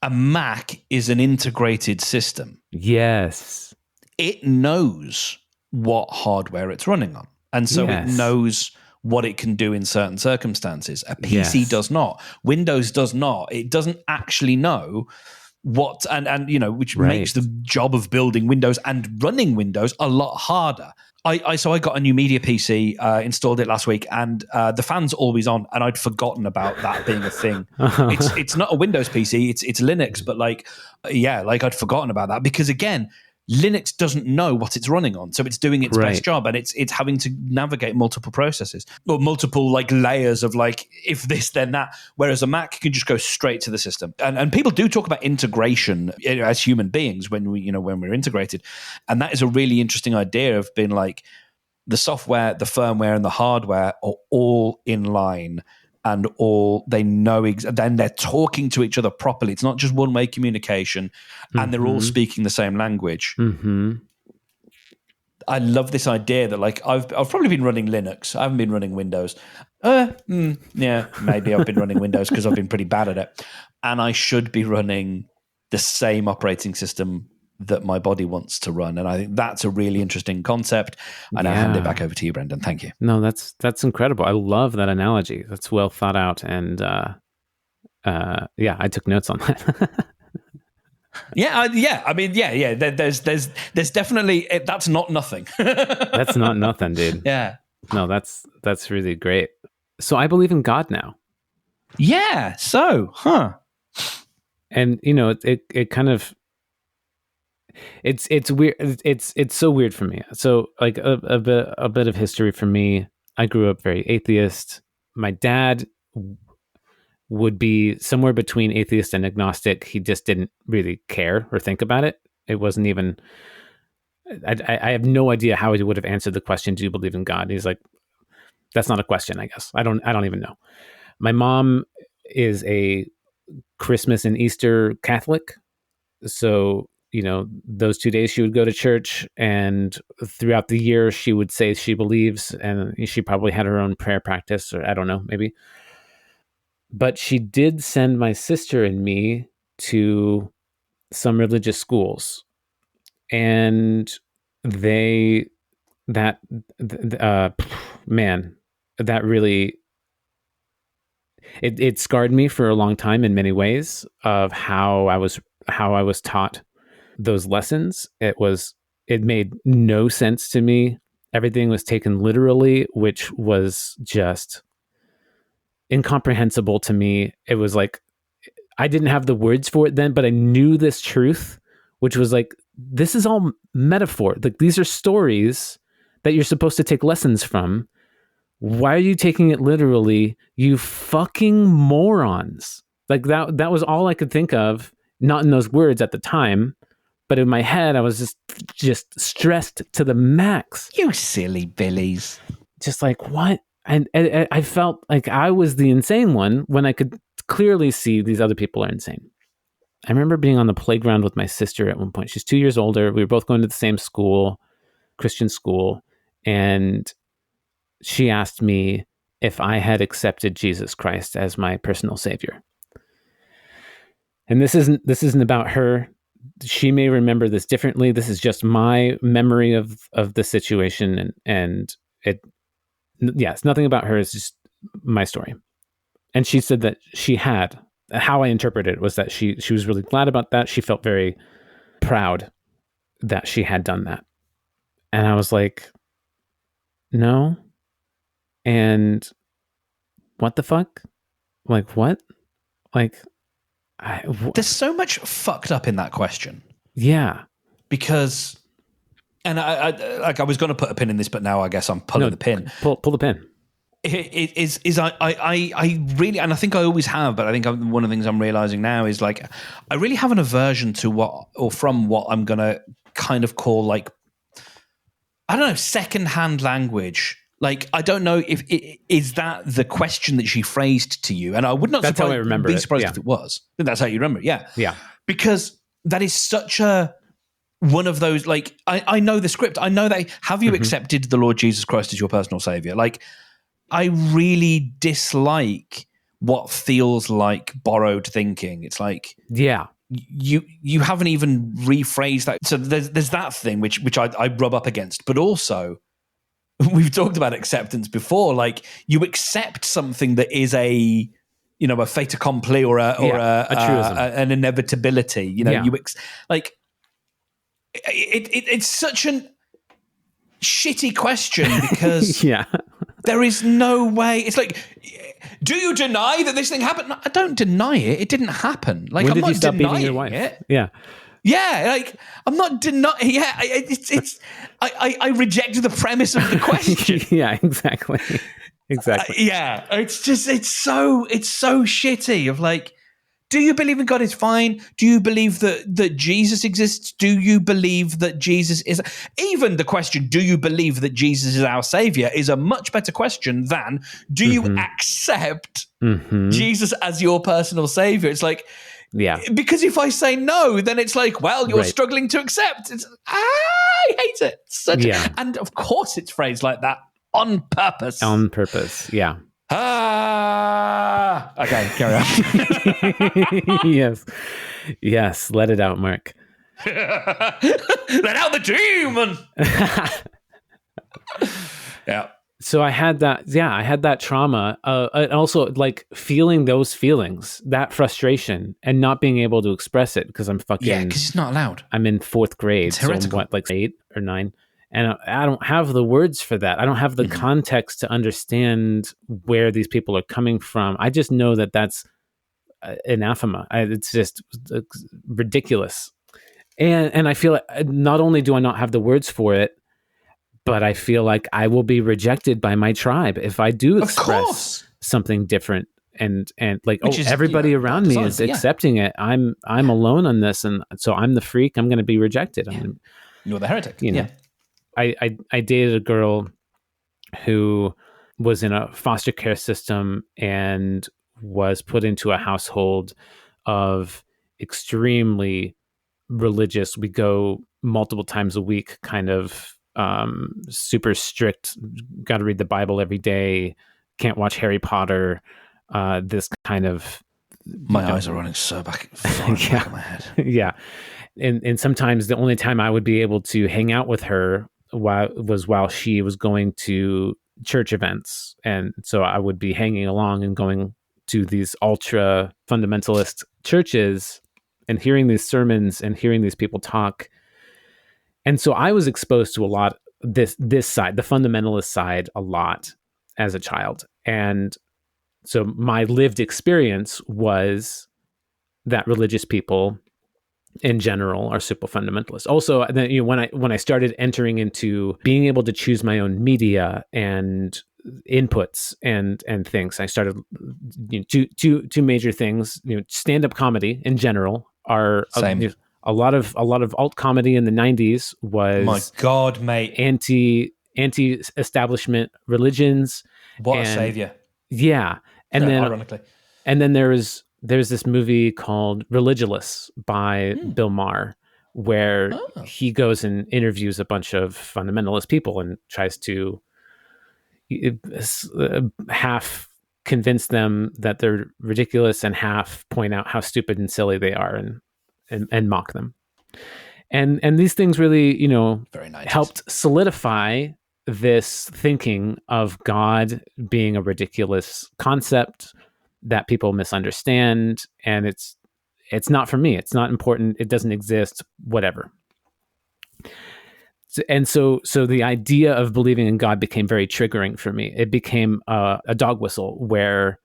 a Mac is an integrated system. Yes. It knows what hardware it's running on. And so it knows what it can do in certain circumstances. A PC does not. Windows does not. It doesn't actually know what, and which makes the job of building Windows and running Windows a lot harder. So I got a new media PC, installed it last week, and the fan's always on, and I'd forgotten about that being a thing. It's not a Windows PC, it's Linux, but I'd forgotten about that, because again, Linux doesn't know what it's running on, so it's doing its best job, and it's having to navigate multiple processes or multiple layers of if this then that. Whereas a Mac can just go straight to the system. And people do talk about integration as human beings when we're integrated, and that is a really interesting idea of being the software, the firmware, and the hardware are all in line. And all they know, then they're talking to each other properly. It's not just one-way communication, and they're all speaking the same language. Mm-hmm. I love this idea that I've probably been running Linux. I haven't been running Windows. Yeah, maybe I've been running Windows because I've been pretty bad at it, and I should be running the same operating system that my body wants to run. And I think that's a really interesting concept. And I hand it back over to you, Brendan. Thank you. No, that's incredible. I love that analogy. That's well thought out. And I took notes on that. There's definitely, that's not nothing. That's not nothing, dude. Yeah. No, that's really great. So I believe in God now. Yeah. So, And it kind of, it's weird. It's so weird for me. So a bit of history for me. I grew up very atheist. My dad would be somewhere between atheist and agnostic. He just didn't really care or think about it. It wasn't even. I have no idea how he would have answered the question, "Do you believe in God?" He's like, "That's not a question, I guess." I don't even know. My mom is a Christmas and Easter Catholic, so those 2 days she would go to church, and throughout the year she would say she believes, and she probably had her own prayer practice, or I don't know, maybe. But she did send my sister and me to some religious schools, and that really, it scarred me for a long time in many ways of how I was taught those lessons. It made no sense to me. Everything was taken literally, which was just incomprehensible to me. It was like, I didn't have the words for it then, but I knew this truth, which was like, this is all metaphor. Like, these are stories that you're supposed to take lessons from. Why are you taking it literally, you fucking morons? Like, that was all I could think of, not in those words at the time, but in my head, I was just stressed to the max. You silly billies. Just like, what? And I felt like I was the insane one when I could clearly see these other people are insane. I remember being on the playground with my sister at one point. She's 2 years older. We were both going to the same school, Christian school. And she asked me if I had accepted Jesus Christ as my personal savior. And this isn't about her. She may remember this differently. This is just my memory of the situation, and it's nothing about her. It's just my story. And she said that she had. How I interpreted it was that she was really glad about that. She felt very proud that she had done that. And I was like, no. And what the fuck? Like, what? Like, there's so much fucked up in that question. Yeah. Because, and I was going to put a pin in this, but now I guess I'm pulling the pin. Pull the pin. I really, and I think I always have, but I think one of the things I'm realizing now is like, I really have an aversion to what I'm going to kind of call like, I don't know, secondhand language. Like, I don't know if is that the question that she phrased to you, and I would not. That's how I remember. Be surprised if it was. But that's how you remember it. Yeah, yeah. Because that is such a one of those. Like, I know the script. I know that. Have you accepted the Lord Jesus Christ as your personal savior? Like, I really dislike what feels like borrowed thinking. It's like, yeah, you haven't even rephrased that. So there's that thing which I rub up against, but also we've talked about acceptance before. Like, you accept something that is a fait accompli or a truism, an inevitability. It's such an shitty question because yeah. There is no way. It's like, do you deny that this thing happened? No, I don't deny it. It didn't happen. Like, when I'm did not you stop denying beating your wife? it. Yeah. Yeah, like, I'm not denying. Yeah, I reject the premise of the question. Yeah, exactly. Yeah, it's so shitty. Of like, do you believe in God is fine? Do you believe that Jesus exists? Do you believe that Jesus is... Even the question, do you believe that Jesus is our savior, is a much better question than, do you accept Jesus as your personal savior? It's like... Yeah. Because if I say no, then it's like, well, you're struggling to accept. I hate it. And of course it's phrased like that on purpose. On purpose, yeah. Okay, carry on. Yes, let it out, Mark. Let out the demon. Yeah. So I had that trauma, and also like feeling those feelings, that frustration, and not being able to express it because I'm fucking... Yeah, because it's not allowed. I'm in 4th grade, it's heretical. So I'm like 8 or 9, and I don't have the words for that. I don't have the context to understand where these people are coming from. I just know that that's anathema. It's just ridiculous, and I feel like not only do I not have the words for it, but I feel like I will be rejected by my tribe if I do express something different, and like, everybody around me is accepting it. I'm alone on this, and so I'm the freak. I'm going to be rejected. You're the heretic. I dated a girl who was in a foster care system and was put into a household of extremely religious. We go multiple times a week, kind of super strict. Got to read the Bible every day. Can't watch Harry Potter. This kind of... My eyes are running so back of my head. Yeah. And sometimes the only time I would be able to hang out with her was while she was going to church events. And so I would be hanging along and going to these ultra fundamentalist churches and hearing these sermons and hearing these people talk. And so I was exposed to a lot this side, the fundamentalist side, a lot as a child. And so my lived experience was that religious people in general are super fundamentalist. Also, then, when I started entering into being able to choose my own media and inputs and things, I started two major things. Stand-up comedy in general are same. A lot of alt comedy in the 90s was, my God, mate, anti-establishment religions. What a savior! Yeah, and then ironically, and then there's this movie called Religulous by Bill Maher, where he goes and interviews a bunch of fundamentalist people and tries to, half convince them that they're ridiculous and half point out how stupid and silly they are and mock them. And these things really, Very nice. helped solidify this thinking of God being a ridiculous concept that people misunderstand, and it's not for me. It's not important. It doesn't exist. Whatever. And so the idea of believing in God became very triggering for me. It became a dog whistle where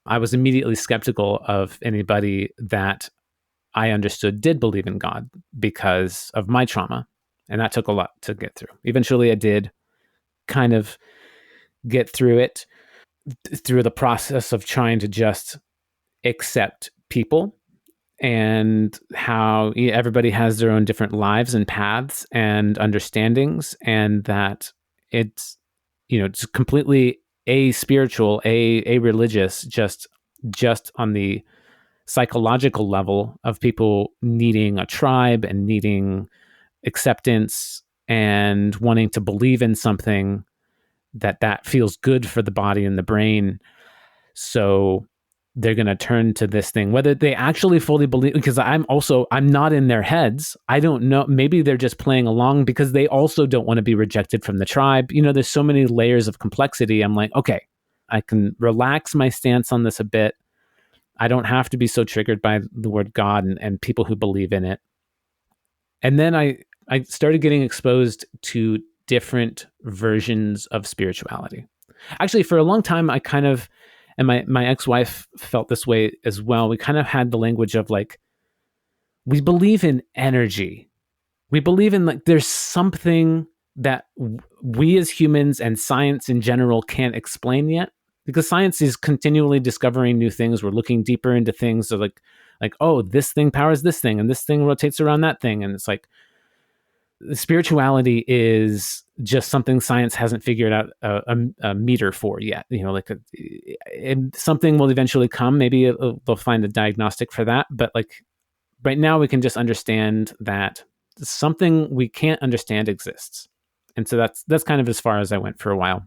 I was immediately skeptical of anybody that I understood did believe in God because of my trauma. And that took a lot to get through. Eventually I did kind of get through it through the process of trying to just accept people and how everybody has their own different lives and paths and understandings, and that it's, it's completely spiritual, religious, just on the psychological level of people needing a tribe and needing acceptance and wanting to believe in something that feels good for the body and the brain. So they're going to turn to this thing, whether they actually fully believe, because I'm not in their heads. I don't know. Maybe they're just playing along because they also don't want to be rejected from the tribe. There's so many layers of complexity. I'm like, okay, I can relax my stance on this a bit. I don't have to be so triggered by the word God and people who believe in it. And then I started getting exposed to different versions of spirituality. Actually, for a long time, I kind of, and my ex-wife felt this way as well. We kind of had the language of like, we believe in energy. We believe in like, there's something that we as humans and science in general can't explain yet, because science is continually discovering new things. We're looking deeper into things. So like, oh, this thing powers this thing and this thing rotates around that thing. And it's like, spirituality is just something science hasn't figured out a meter for yet. Something will eventually come. Maybe they'll find a diagnostic for that. But like right now, we can just understand that something we can't understand exists. And so that's kind of as far as I went for a while.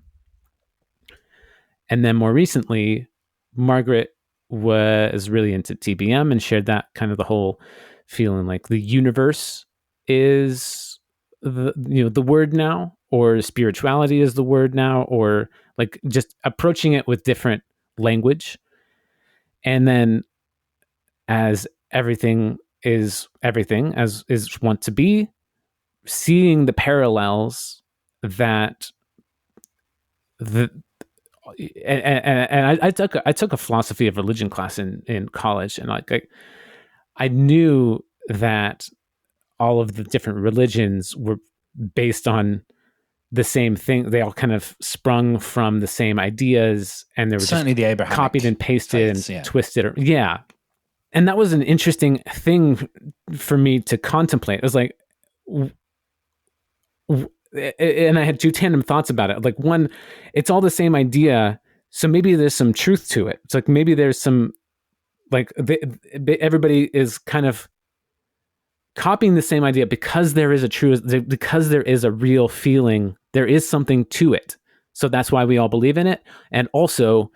And then more recently, Margaret was really into TBM and shared that kind of the whole feeling like the universe is the word now, or spirituality is the word now, or like just approaching it with different language. And then as everything is everything as is wont to be, seeing the parallels that I took a philosophy of religion class in college, and I knew that all of the different religions were based on the same thing. They all kind of sprung from the same ideas, and they were certainly just the Abrahamic copied and pasted faiths, and twisted. Yeah. And that was an interesting thing for me to contemplate. It was like, and I had two tandem thoughts about it. Like, one, it's all the same idea, so maybe there's some truth to it. It's like maybe there's some, like, everybody is kind of copying the same idea because there is a truth, because there is a real feeling, there is something to it. So that's why we all believe in it. And also,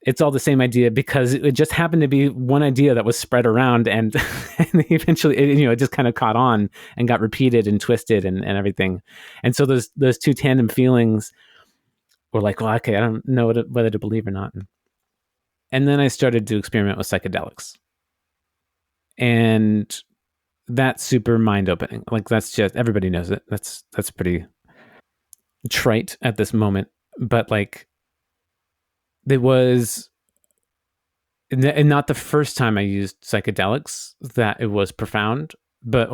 it's all the same idea because it just happened to be one idea that was spread around, and eventually, it just kind of caught on and got repeated and twisted and everything. And so those two tandem feelings were like, well, okay, I don't know whether to believe or not. And then I started to experiment with psychedelics, and that's super mind opening. Like, that's just, everybody knows it. That's pretty trite at this moment, but like, it was not the first time I used psychedelics that it was profound, but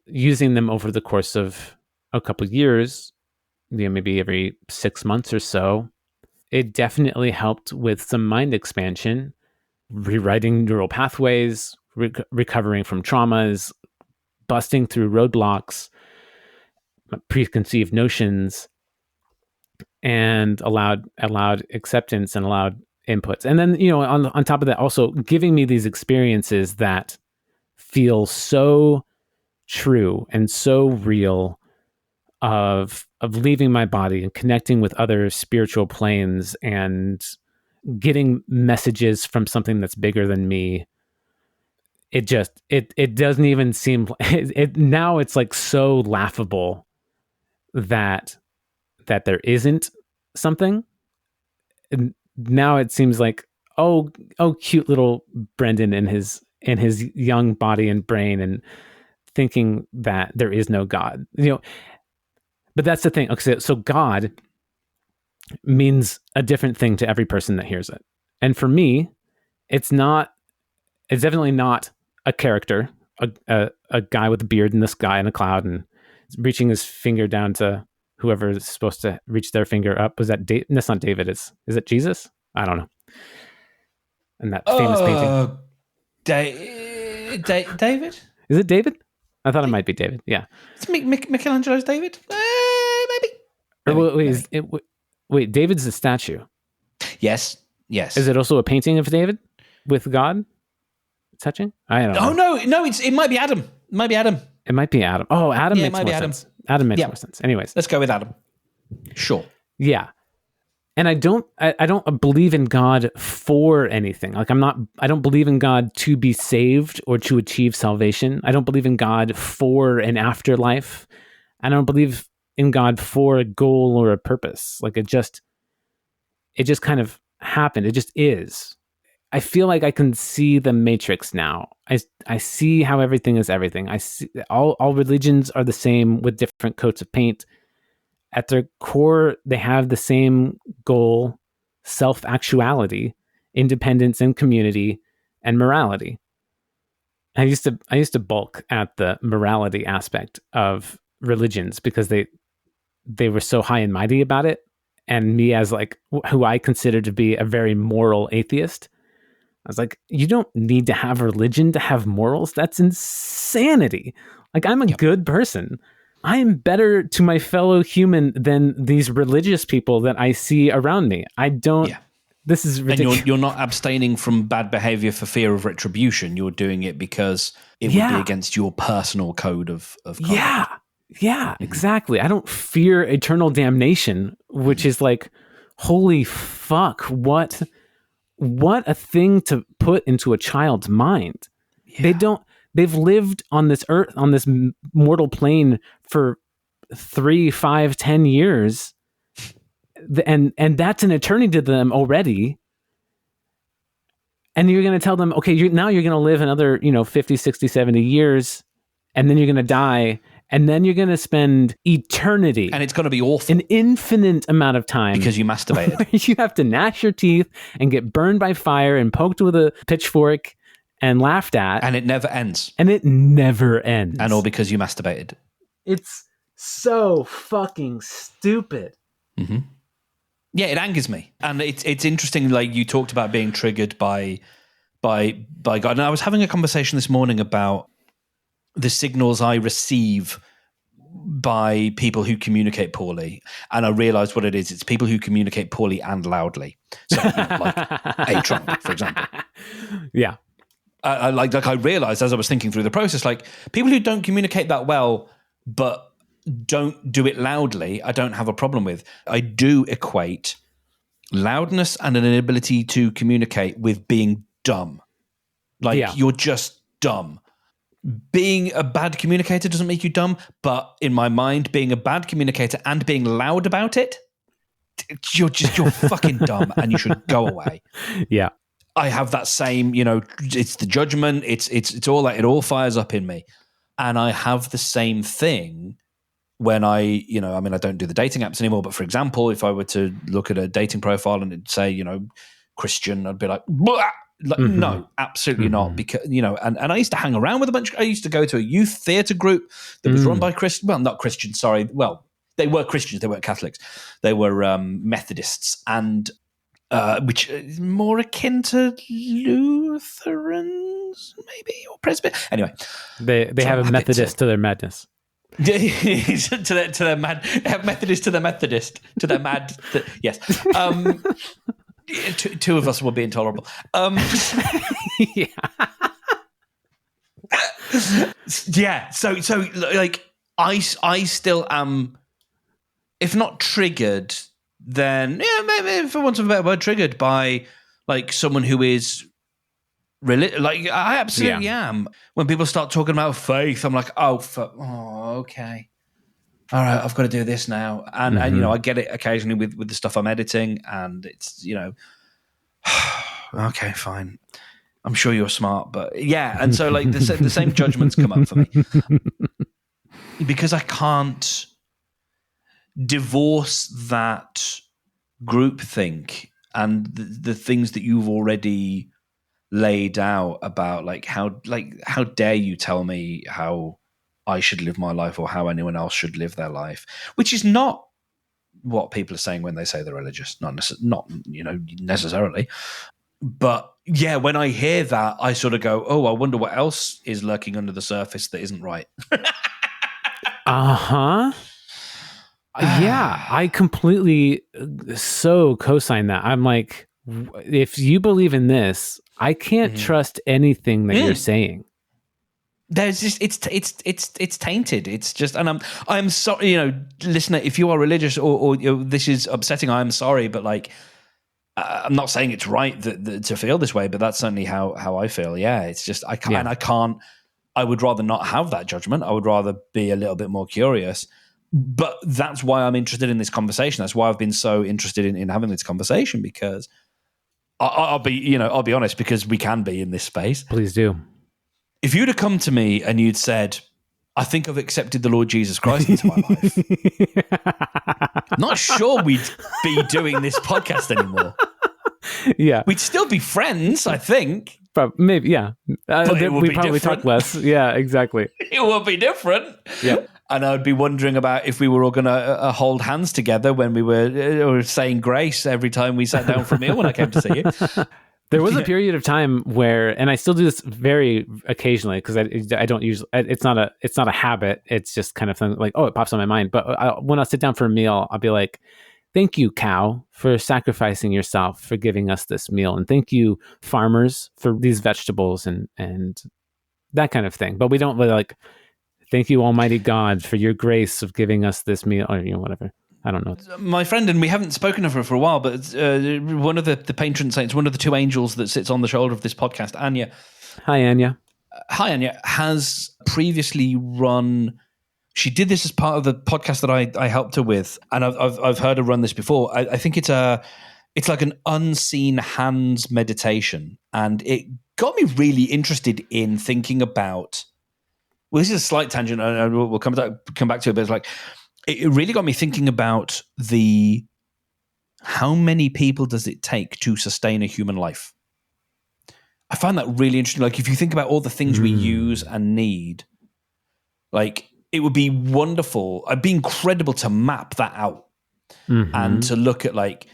using them over the course of a couple of years, maybe every 6 months or so, it definitely helped with some mind expansion, rewriting neural pathways, recovering from traumas, busting through roadblocks, preconceived notions, and allowed acceptance and allowed inputs. And then, on top of that, also giving me these experiences that feel so true and so real, of leaving my body and connecting with other spiritual planes and getting messages from something that's bigger than me. It doesn't even seem now it's like so laughable that there isn't something. And now it seems like, oh, cute little Brendan in his young body and brain, and thinking that there is no God, but that's the thing. Okay, so God means a different thing to every person that hears it. And for me, it's definitely not a character, a guy with a beard in the sky in a cloud and reaching his finger down to whoever is supposed to reach their finger up. Was that David? That's not David. Is it Jesus? I don't know. And that famous painting. David? Is it David? I thought it might be David. Yeah. It's Michelangelo's David? Maybe. Wait, David's a statue. Yes. Is it also a painting of David with God touching? I don't know. Oh, no, it might be Adam. It might be Adam. It might be Adam. Oh, Adam makes more sense. Adam makes more sense. Anyways. Let's go with Adam. Sure. Yeah. And I don't believe in God for anything. Like I don't believe in God to be saved or to achieve salvation. I don't believe in God for an afterlife. I don't believe in God for a goal or a purpose. Like it just kind of happened. It just is. I feel like I can see the matrix now. I see how everything is everything. I see all religions are the same with different coats of paint. At their core, they have the same goal: self-actuality, independence and community, and morality. I used to balk at the morality aspect of religions because they were so high and mighty about it. And me, as like who I consider to be a very moral atheist, I was like, you don't need to have religion to have morals. That's insanity. Like, I'm a good person. I am better to my fellow human than these religious people that I see around me. I don't. Yeah. This is ridiculous. And you're not abstaining from bad behavior for fear of retribution. You're doing it because it would be against your personal code of conduct. Yeah, exactly. I don't fear eternal damnation, which is like, holy fuck, what a thing to put into a child's mind. Yeah. They've lived on this earth, on this mortal plane for 3, 5, 10 years. And that's an eternity to them already. And you're going to tell them, okay, now you're going to live another, 50, 60, 70 years, and then you're going to die. And then you're going to spend eternity. And it's going to be awful. An infinite amount of time. Because you masturbated. You have to gnash your teeth and get burned by fire and poked with a pitchfork and laughed at. And it never ends. And all because you masturbated. It's so fucking stupid. Mm-hmm. Yeah, it angers me. And it's interesting, like you talked about being triggered by God. And I was having a conversation this morning about the signals I receive by people who communicate poorly. And I realized what it is. It's people who communicate poorly and loudly. So, like a trumpet, for example. Yeah. I realized as I was thinking through the process, like people who don't communicate that well, but don't do it loudly, I don't have a problem with. I do equate loudness and an inability to communicate with being dumb. Like you're just dumb. Being a bad communicator doesn't make you dumb, but in my mind, being a bad communicator and being loud about it, you're fucking dumb and you should go away. Yeah. I have that same, it's the judgment, it's all that, it all fires up in me. And I have the same thing when I don't do the dating apps anymore, but for example, if I were to look at a dating profile and it'd say, Christian, I'd be like, blah! Like, no, absolutely not. Because, and I used to hang around with I used to go to a youth theatre group that was run by not Christians, sorry. Well, they were Christians, they weren't Catholics. They were Methodists, and which is more akin to Lutherans, maybe, or Presbyterian. Anyway. They have a Methodist to their madness. to their mad, Methodist to their Methodist, to their mad, yes. Two of us will be intolerable. Yeah. So like I still am if not triggered, then maybe for want of a better word, triggered by like someone who is like I absolutely am. When people start talking about faith, I'm like, oh, okay. All right, I've got to do this now. And I get it occasionally with the stuff I'm editing, and it's, okay, fine. I'm sure you're smart, but yeah. And so like the same judgments come up for me because I can't divorce that groupthink and the things that you've already laid out about like how dare you tell me how I should live my life or how anyone else should live their life, which is not what people are saying when they say they're religious, not necessarily. But yeah, when I hear that, I sort of go, oh, I wonder what else is lurking under the surface that isn't right. Yeah, I completely so co-sign that. I'm like, if you believe in this, I can't trust anything that you're saying. There's just it's tainted. It's just, and I'm sorry, listener, if you are religious or this is upsetting, I'm sorry, but like I'm not saying it's right to feel this way, but that's certainly how I feel. Yeah, it's just I can't, and I can't. I would rather not have that judgment. I would rather be a little bit more curious. But that's why I'm interested in this conversation. That's why I've been so interested in having this conversation, because I'll be honest, because we can be in this space. Please do. If you'd have come to me and you'd said, I think I've accepted the Lord Jesus Christ into my life, not sure we'd be doing this podcast anymore. Yeah. We'd still be friends, I think. But maybe, yeah. But we probably talk less. Yeah, exactly. It will be different. Yeah. And I'd be wondering about if we were all going to hold hands together when we were saying grace every time we sat down for a meal when I came to see you. There was a period of time where, and I still do this very occasionally because I don't usually. It's not a habit. It's just kind of like, oh, it pops on my mind. But when I sit down for a meal, I'll be like, "Thank you, cow, for sacrificing yourself for giving us this meal, and thank you, farmers, for these vegetables and that kind of thing." But we don't really like, "Thank you, Almighty God, for your grace of giving us this meal," or whatever. I don't know. My friend, and we haven't spoken of her for a while, but one of the patron saints, one of the two angels that sits on the shoulder of this podcast, Anya. Hi, Anya. Has previously run. She did this as part of the podcast that I helped her with, and I've heard her run this before. I think it's like an unseen hands meditation, and it got me really interested in thinking about. Well, this is a slight tangent, and we'll come back to it, but it's like. It really got me thinking about how many people does it take to sustain a human life? I find that really interesting. Like, if you think about all the things we use and need, like, it would be wonderful. It'd be incredible to map that out and to look at like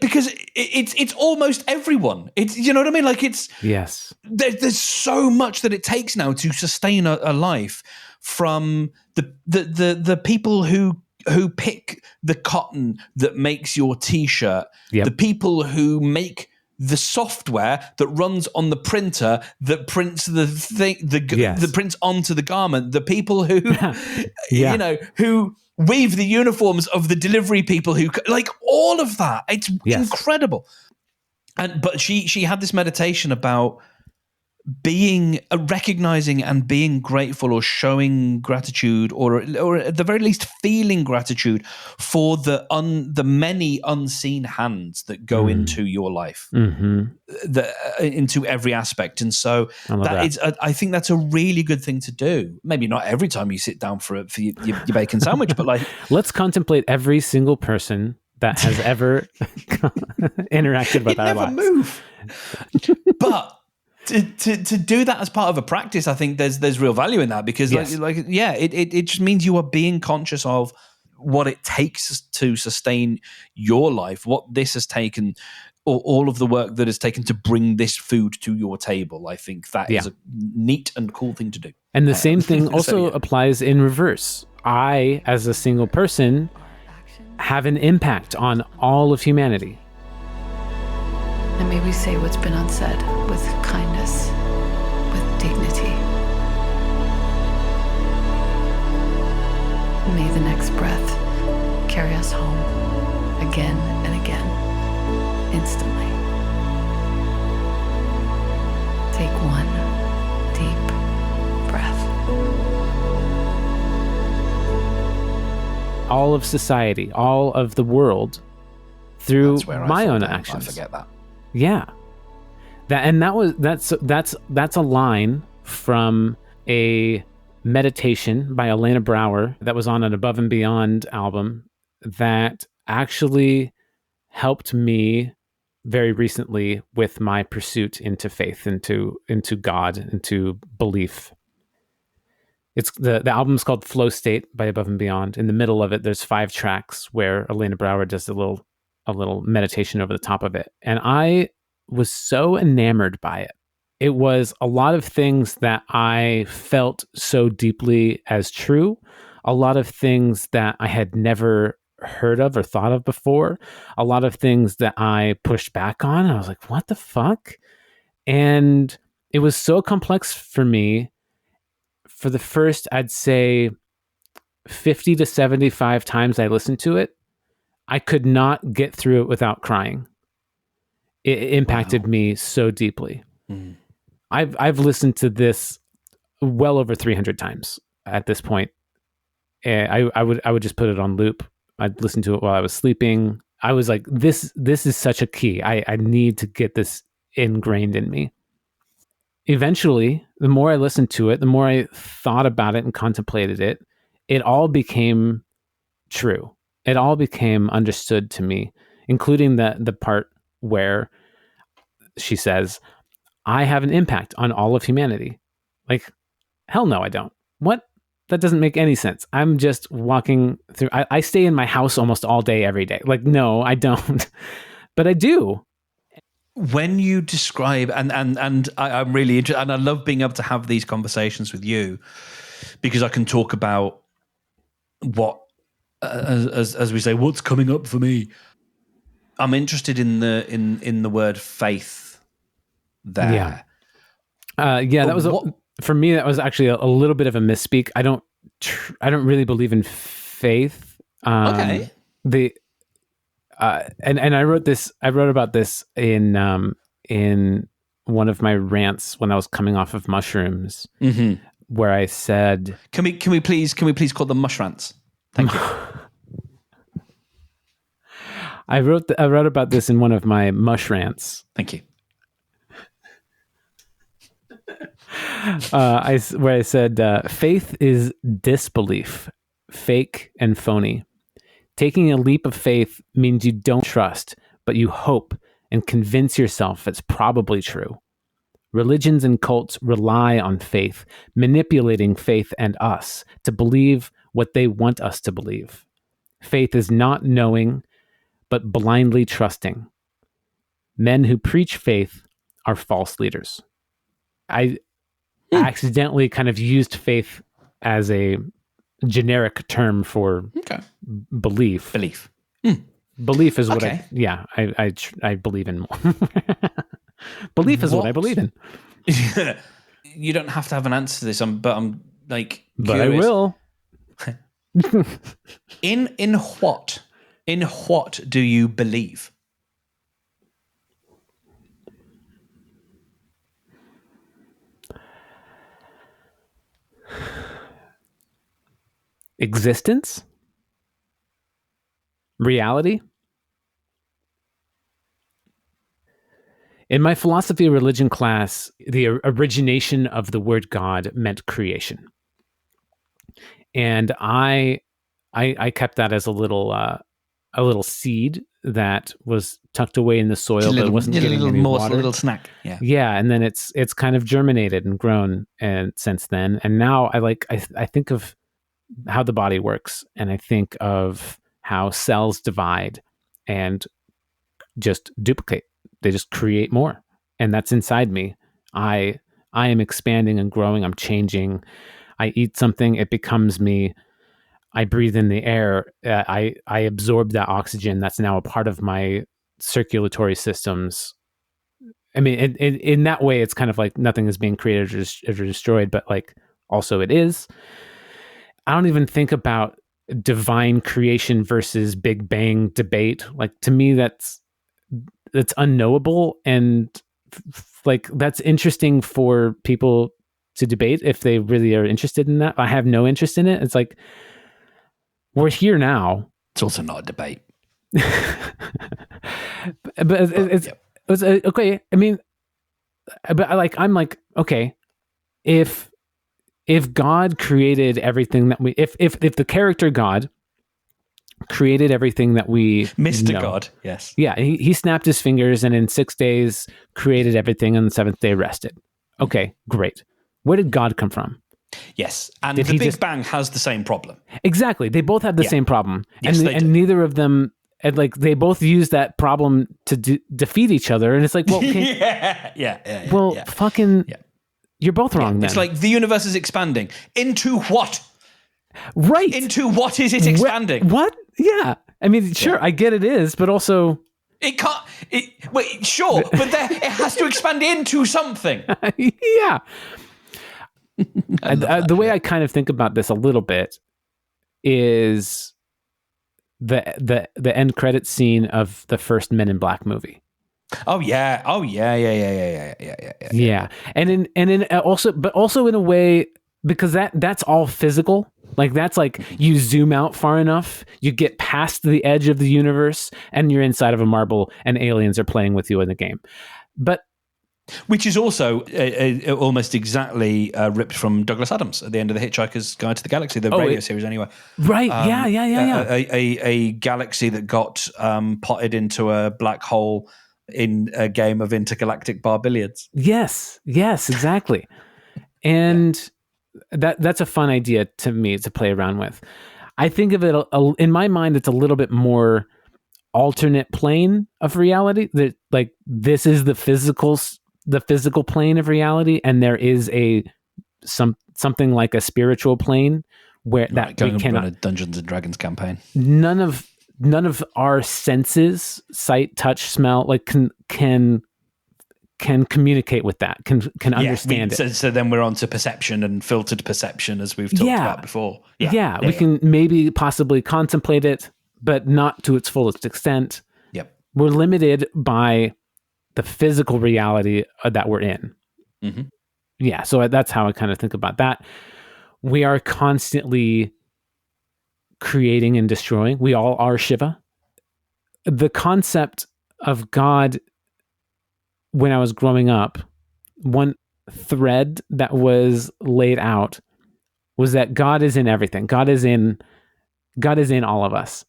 because it's almost everyone. It's, you know what I mean? Like, it's yes. There's so much that it takes now to sustain a life. From the people who pick the cotton that makes your t-shirt, the people who make the software that runs on the printer that prints the thing, the prints onto the garment, the people who who weave the uniforms of the delivery people, who like all of that. It's incredible. But she had this meditation about being recognizing and being grateful, or showing gratitude, or at the very least feeling gratitude for the many unseen hands that go into your life, into every aspect. And so I think that's a really good thing to do. Maybe not every time you sit down for your bacon sandwich, but like let's contemplate every single person that has ever interacted with our lives. Move, but. To do that as part of a practice, I think there's real value in that, because it just means you are being conscious of what it takes to sustain your life, what this has taken, or all of the work that has taken to bring this food to your table. I think that is a neat and cool thing to do. And the same thing also applies in reverse. I, as a single person, have an impact on all of humanity. And may we say what's been unsaid with kindness, with dignity. May the next breath us home again and again, instantly. Take one deep breath. All of society, all of the world, through That's where I my fall own down. actions. I forget that. Yeah. That's a line from a meditation by Elena Brower that was on an Above and Beyond album that actually helped me very recently with my pursuit into faith, into God, into belief. It's the album's called Flow State by Above and Beyond. In the middle of it, there's 5 tracks where Elena Brower does a little meditation over the top of it. And I was so enamored by it. It was a lot of things that I felt so deeply as true, a lot of things that I had never heard of or thought of before, a lot of things that I pushed back on. I was like, what the fuck? And it was so complex for me. For the first, I'd say 50 to 75 times I listened to it, I could not get through it without crying. It impacted me so deeply. Mm. I've listened to this well over 300 times at this point. I would just put it on loop. I'd listen to it while I was sleeping. I was like, this is such a key. I need to get this ingrained in me. Eventually, the more I listened to it, the more I thought about it and contemplated it, it all became true. It all became understood to me, including the part where she says, I have an impact on all of humanity. Like, hell no, I don't. What? That doesn't make any sense. I'm just walking through. I stay in my house almost all day, every day. Like, no, I don't. But I do. When you describe, and I'm really interested, and I love being able to have these conversations with you because I can talk about what, as we say, what's coming up for me. I'm interested in the word faith there. Yeah, that was for me. That was actually a little bit of a misspeak. I don't really believe in faith. Okay. And I wrote about this in one of my rants when I was coming off of mushrooms, where I said, "Can we please call them mush rants?" Thank you. I wrote about this in one of my mush rants. Thank you. Where I said, faith is disbelief, fake and phony. Taking a leap of faith means you don't trust, but you hope and convince yourself it's probably true. Religions and cults rely on faith, manipulating faith and us to believe what they want us to believe. Faith is not knowing, but blindly trusting. Men who preach faith are false leaders. I accidentally kind of used faith as a generic term for belief. Belief is what I believe in more. Belief is what I believe in. You don't have to have an answer to this, but I'm like, but I will. In what do you believe? Existence? Reality? In my philosophy of religion class, the origination of the word God meant creation. And I kept that as a little seed that was tucked away in the soil, but it wasn't getting any water. A little snack. Yeah, and then it's kind of germinated and grown, and since then, and now I think of how the body works, and I think of how cells divide and just duplicate. They just create more, and that's inside me. I am expanding and growing. I'm changing. I eat something, it becomes me. I breathe in the air. I absorb that oxygen. That's now a part of my circulatory systems. I mean, in that way, it's kind of like nothing is being created or destroyed, but like also it is. I don't even think about divine creation versus Big Bang debate. Like, to me, that's unknowable, and like that's interesting for people to debate if they really are interested in that. I have no interest in it. It's like, we're here now. It's also not a debate. But it's okay. I mean, but I'm like, okay, if God created everything that we, if the character God created everything that we Mr. know, God, yes. Yeah, he snapped his fingers and in 6 days created everything, and the seventh day rested. Okay, great. Where did God come from? Yes, and Did the he Big just- Bang has the same problem. Exactly. They both have the same problem. Yes, they do. And neither of them, and like, they both use that problem to defeat each other. And it's like, well, okay, well, fucking, you're both wrong then. It's like the universe is expanding. Into what? Right. Into what is it expanding? What? Yeah. I mean, sure, I get it is, but also... It can't... wait, sure, but it has to expand into something. Yeah. The way I kind of think about this a little bit is the end credit scene of the first Men in Black movie. Oh yeah. Yeah. And in also in a way, because that's all physical. Like, that's like, you zoom out far enough, you get past the edge of the universe, and you're inside of a marble, and aliens are playing with you in the game. But which is also almost exactly ripped from Douglas Adams at the end of The Hitchhiker's Guide to the Galaxy, the radio series anyway. Right, yeah. A galaxy that got potted into a black hole in a game of intergalactic bar billiards. Yes, exactly. And that's a fun idea to me to play around with. I think of it, in my mind, it's a little bit more alternate plane of reality. That, like, this is the physical plane of reality, and there is something like a spiritual plane where that we cannot. Run a Dungeons and Dragons campaign. None of our senses, sight, touch, smell, like can communicate with that, can understand it. So then we're on to perception and filtered perception, as we've talked about before. Yeah, we can maybe possibly contemplate it, but not to its fullest extent. Yep. We're limited by the physical reality that we're in. Mm-hmm. Yeah, so that's how I kind of think about that. We are constantly creating and destroying. We all are Shiva. The concept of God, when I was growing up, one thread that was laid out was that God is in everything. God is in all of us.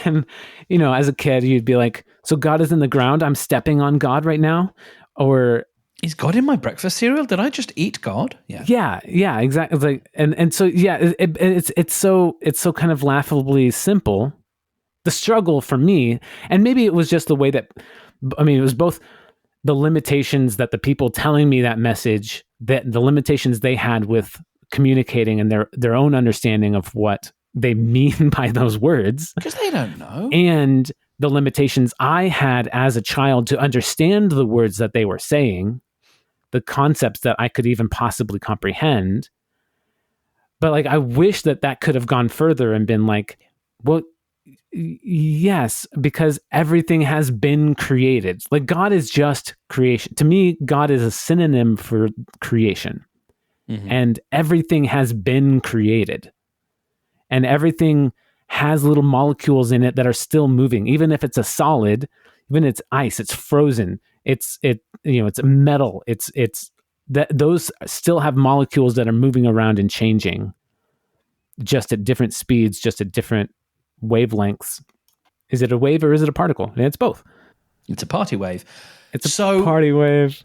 And, as a kid, you'd be like, so God is in the ground. I'm stepping on God right now. Or is God in my breakfast cereal? Did I just eat God? Yeah, exactly. It's like, and so, it's so kind of laughably simple. The struggle for me, and maybe it was just the way that, it was both the limitations that the people telling me that message, that the limitations they had with communicating and their own understanding of what they mean by those words. Because they don't know. And the limitations I had as a child to understand the words that they were saying, the concepts that I could even possibly comprehend. But like, I wish that could have gone further and been like, well, yes, because everything has been created. Like, God is just creation. To me, God is a synonym for creation. Mm-hmm. And everything has been created. And everything has little molecules in it that are still moving. Even if it's a solid, even if it's ice, it's frozen, it's metal, it's that those still have molecules that are moving around and changing, just at different speeds, just at different wavelengths. Is it a wave or is it a particle? And it's both. It's a party wave. It's a party wave.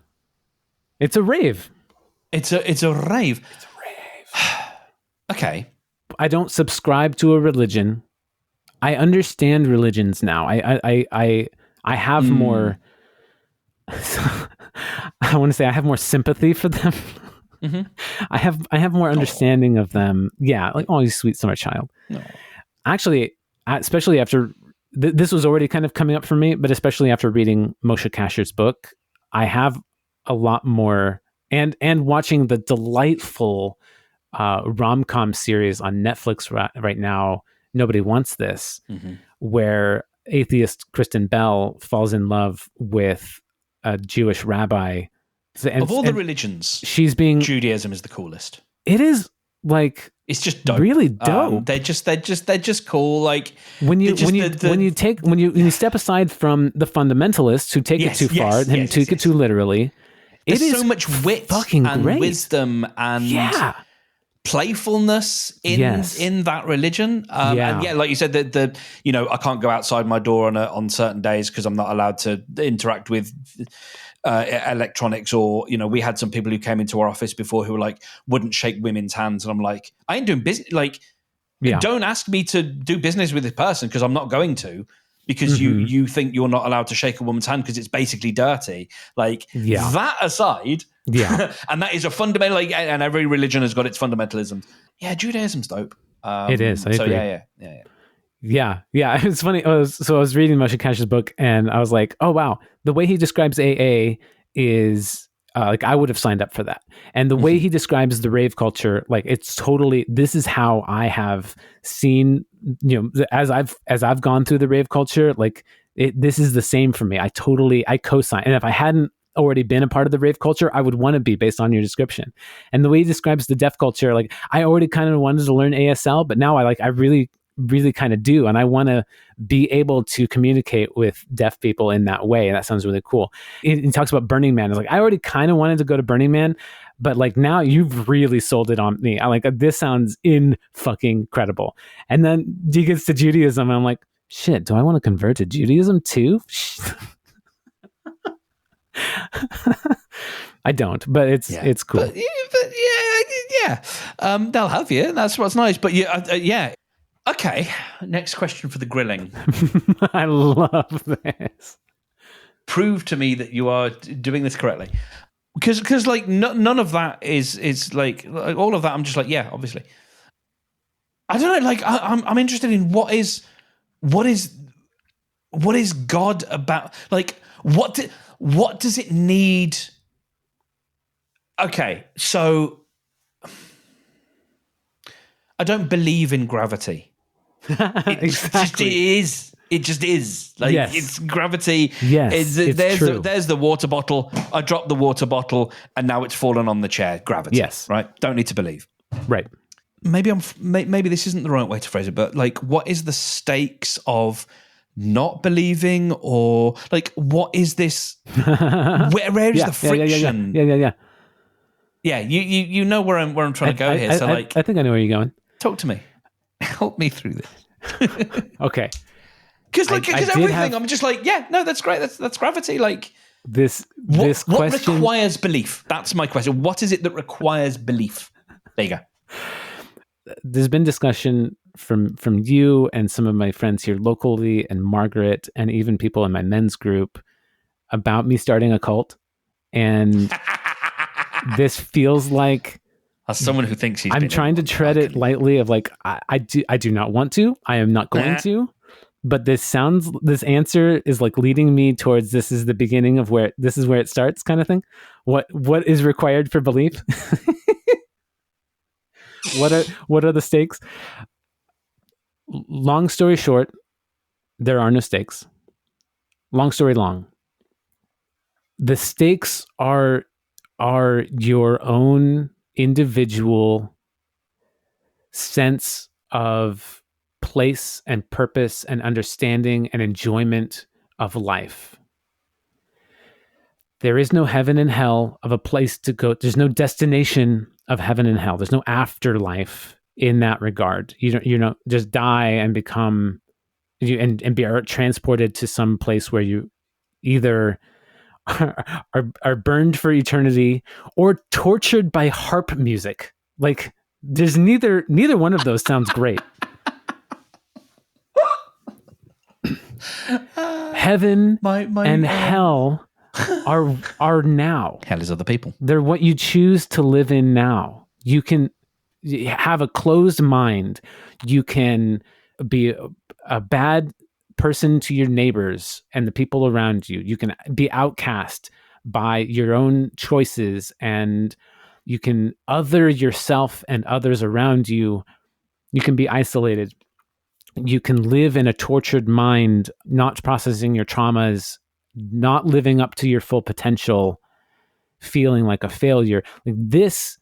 It's a rave. It's a rave. It's a rave. Okay. I don't subscribe to a religion. I understand religions now. I have more. I want to say I have more sympathy for them. Mm-hmm. I have more understanding of them. Yeah, like, oh, you sweet summer child. No. Actually, especially after this was already kind of coming up for me, but especially after reading Moshe Kasher's book, I have a lot more and watching the delightful rom-com series on Netflix right now, Nobody Wants This, where atheist Kristen Bell falls in love with a Jewish rabbi. Of all the religions, she's being Judaism is the coolest. It is like it's just dope. Really dope. They're just cool. Like when you step aside from the fundamentalists who take it too far and take it too literally. There's it is so much wit and great. wisdom and playfulness in that religion. And like you said, the I can't go outside my door on certain days because I'm not allowed to interact with electronics, or we had some people who came into our office before who were like wouldn't shake women's hands, and I'm like, I ain't doing business. Like, don't ask me to do business with this person because I'm not going to. Because you think you're not allowed to shake a woman's hand because it's basically dirty. Like that aside, and that is a fundamental. And every religion has got its fundamentalisms. Yeah, Judaism's dope. It is. I agree. Yeah. It's funny. I was reading Moshe Kasher's book, and I was like, oh wow, the way he describes AA is like I would have signed up for that. And the way he describes the rave culture, like it's totally. This is how I have seen. As I've gone through the rave culture, like this is the same for me. I co-sign. And if I hadn't already been a part of the rave culture, I would want to be based on your description. And the way he describes the deaf culture, like I already kind of wanted to learn ASL, but now I really, really kind of do. And I want to be able to communicate with deaf people in that way. And that sounds really cool. He talks about Burning Man. It's like, I already kind of wanted to go to Burning Man, but like now you've really sold it on me. I like, this sounds fucking credible. And then he gets to Judaism and I'm like, shit, do I want to convert to Judaism too? I don't, but it's cool. But they'll have you. That's what's nice. But yeah. Okay, next question for the grilling. I love this. Prove to me that you are doing this correctly. Because like none of that is like all of that. I'm just like, yeah, obviously. I don't know. Like I'm interested in what is God about? Like what does it need? Okay, so I don't believe in gravity. Exactly. It just is. Like it's gravity. Yes, it's true. There's the water bottle. I dropped the water bottle, and now it's fallen on the chair. Gravity. Yes. Right. Don't need to believe. Right. Maybe maybe this isn't the right way to phrase it, but like, what is the stakes of not believing, or like, what is this? Where is the friction? Yeah. You know where I'm trying to go here. So I think I know where you're going. Talk to me. Help me through this. Okay. Because everything, I'm just like, yeah, no, that's great. That's gravity. Like this what question requires belief? That's my question. What is it that requires belief? There you go. There's been discussion from you and some of my friends here locally, and Margaret, and even people in my men's group about me starting a cult. And this feels like, as someone who thinks I'm trying to tread it lightly, of like, I do not want to. I am not going to. But this answer is like leading me towards this is the beginning of where it starts, kind of thing. What is required for belief? What are the stakes? Long story short, there are no stakes. Long story long. The stakes are your own individual sense of place and purpose and understanding and enjoyment of life. There is no heaven and hell of a place to go. There's no destination of heaven and hell. There's no afterlife in that regard. You don't just die and become and be transported to some place where you either are burned for eternity or tortured by harp music. Like, there's neither one of those sounds great. Heaven and hell are now. Hell is other people. They're what you choose to live in now. You can have a closed mind. You can be a bad person to your neighbors and the people around you. You can be outcast by your own choices and You can other yourself and others around you. You can be isolated. You can live in a tortured mind, not processing your traumas, not living up to your full potential, feeling like a failure. Like, this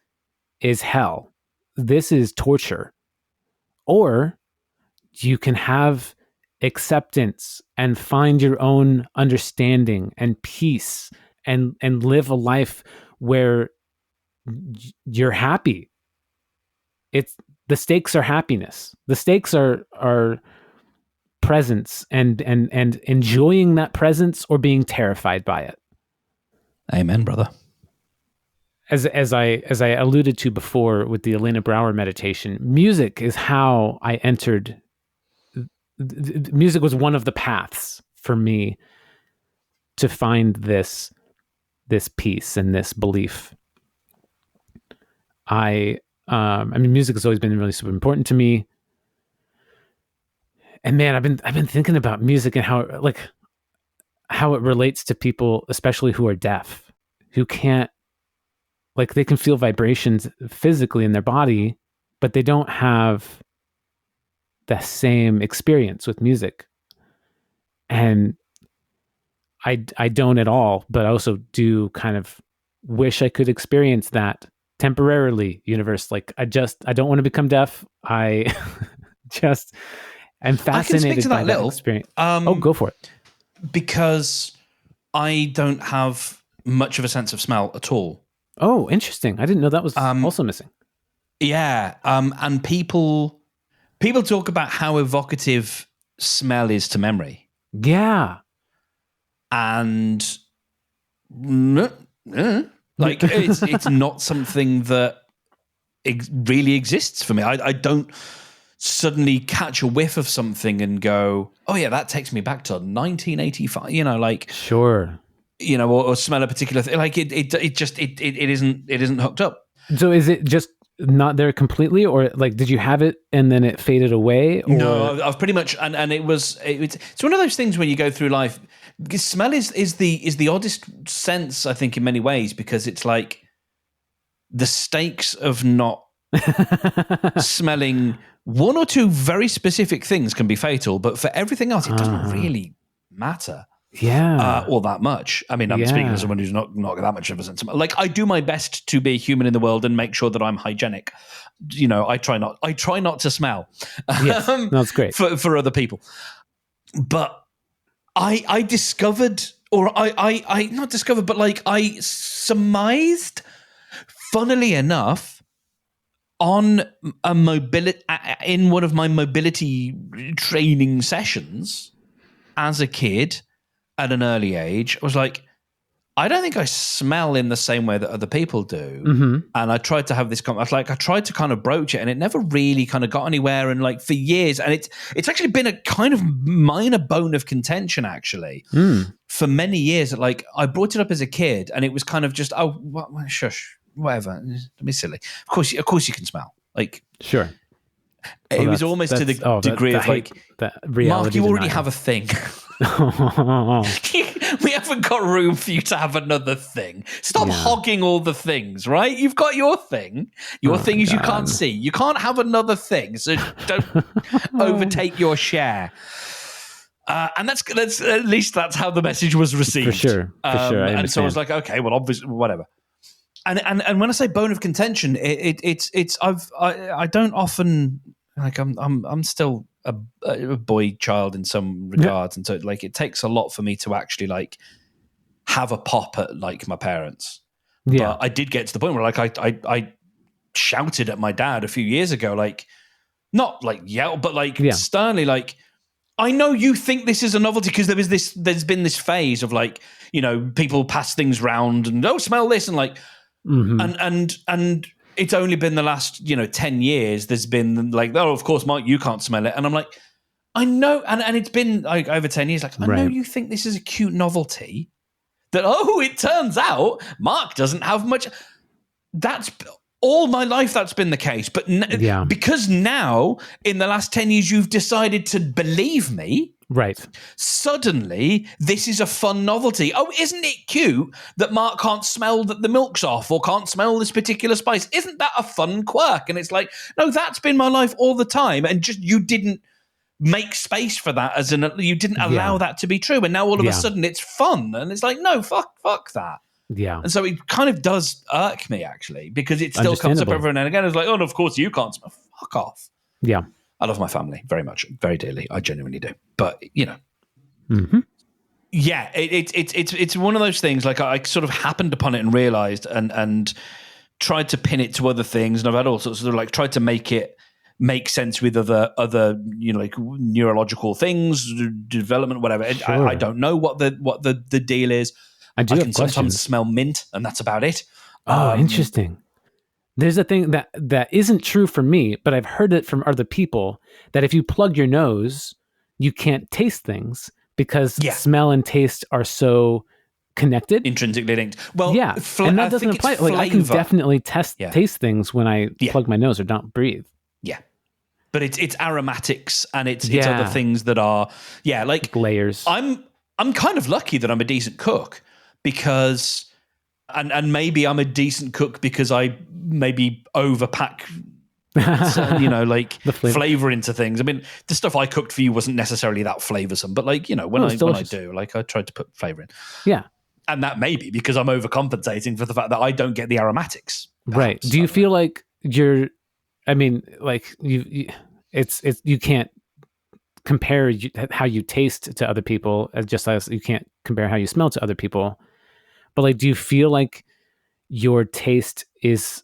is hell. This is torture. Or you can have acceptance and find your own understanding and peace and live a life where you're happy. It's the stakes are happiness. The stakes are presence and enjoying that presence or being terrified by it. Amen, brother. As I alluded to before with the Elena Brower meditation, music is how I entered. Music was one of the paths for me to find this peace and this belief. I mean, music has always been really super important to me. And man, I've been thinking about music and how it relates to people, especially who are deaf, who can't, like, they can feel vibrations physically in their body, but they don't have the same experience with music. And I don't at all, but I also do kind of wish I could experience that temporarily, universe. Like, I don't want to become deaf. I'm fascinated I can speak to by that experience. Go for it. Because I don't have much of a sense of smell at all. Oh, interesting. I didn't know that was also missing. Yeah. And people talk about how evocative smell is to memory. Yeah. And like, it's not something that really exists for me. I don't suddenly catch a whiff of something and go, oh yeah, that takes me back to 1985, like, sure, or smell a particular thing. Like, it isn't hooked up. So is it just not there completely, or like, did you have it and then it faded away? Or? No, I've pretty much, and it's one of those things when you go through life. Smell is the oddest sense, I think, in many ways, because it's like the stakes of not smelling one or two very specific things can be fatal, but for everything else, it doesn't really matter. Yeah. All that much. I mean, I'm speaking as someone who's not that much of a sense of, like, I do my best to be a human in the world and make sure that I'm hygienic. I try not to smell. Yes, that's great for other people. But I discovered, or I not discovered, but like, I surmised, funnily enough, on a mobility, in one of my mobility training sessions as a kid at an early age, I was like, I don't think I smell in the same way that other people do. Mm-hmm. And I tried to have this, I tried to kind of broach it, and it never really kind of got anywhere. And like, for years, and it's actually been a kind of minor bone of contention, actually, for many years. That, like, I brought it up as a kid, and it was kind of just, shush, whatever, don't be silly. Of course you can smell. Like, sure. It was almost to the degree of like, Mark, you already have a thing. We haven't got room for you to have another thing. Stop hogging all the things, right? You've got your thing. Your thing is, you can't see. You can't have another thing, so don't overtake your share. And that's at least that's how the message was received. For sure. And so I was like, okay, well, obviously, whatever. And when I say bone of contention, I don't often, like, I'm still a boy child in some regards, and so, like, it takes a lot for me to actually, like, have a pop at, like, my parents. Yeah, but I did get to the point where, like, I shouted at my dad a few years ago, like, not like yell, but like sternly, like, I know you think this is a novelty, because there's been this phase of, like, people pass things round and, oh, smell this, and like, and it's only been the last 10 years there's been like, oh, of course, Mark, you can't smell it, and I'm like, I know, and it's been like over 10 years, like, I know you think this is a cute novelty, that, oh, it turns out Mark doesn't have much. That's all my life, that's been the case, but because now in the last 10 years you've decided to believe me, Right. Suddenly, this is a fun novelty. Oh, isn't it cute that Mark can't smell that the milk's off or can't smell this particular spice? Isn't that a fun quirk? And it's like, no, that's been my life all the time. And just you didn't make space for that you didn't allow that to be true. And now all of a sudden it's fun. And it's like, no, fuck that. Yeah. And so it kind of does irk me, actually, because it still comes up every now and again. It's like, oh, and of course you can't smell. Fuck off. Yeah. I love my family very much, very dearly. I genuinely do. But, Mm-hmm. Yeah, it's one of those things. Like I sort of happened upon it and realized and tried to pin it to other things. And I've had all sorts of like tried to make it make sense with other like neurological things, development, whatever. Sure. I don't know what the deal is. I can sometimes smell mint, and that's about it. Oh, interesting. There's a thing that isn't true for me, but I've heard it from other people that if you plug your nose, you can't taste things because smell and taste are so connected, intrinsically linked. Well, yeah, and that doesn't apply. Like I can definitely taste things when I plug my nose or don't breathe. Yeah, but it's aromatics and it's other things that are like layers. I'm kind of lucky that I'm a decent cook because. And maybe I'm a decent cook because I maybe overpack, like the flavor into things. I mean, the stuff I cooked for you wasn't necessarily that flavorsome, but like, when I do, like I tried to put flavor in. Yeah. And that may be because I'm overcompensating for the fact that I don't get the aromatics. Right. Do you feel like you can't compare how you taste to other people just as you can't compare how you smell to other people. But like, do you feel like your taste is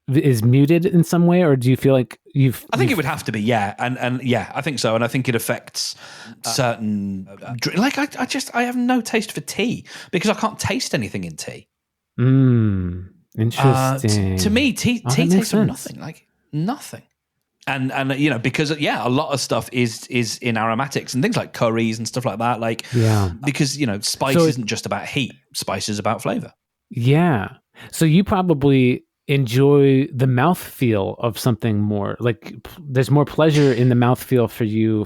muted in some way, or do you feel like I think it would have to be, and yeah, I think so, and I think it affects certain. Like, I have no taste for tea because I can't taste anything in tea. Interesting. To me, tea tastes of nothing, like nothing. And because a lot of stuff is in aromatics and things like curries and stuff like that. Like because spice isn't just about heat. Spice is about flavor. Yeah. So you probably enjoy the mouthfeel of something more. Like there's more pleasure in the mouthfeel for you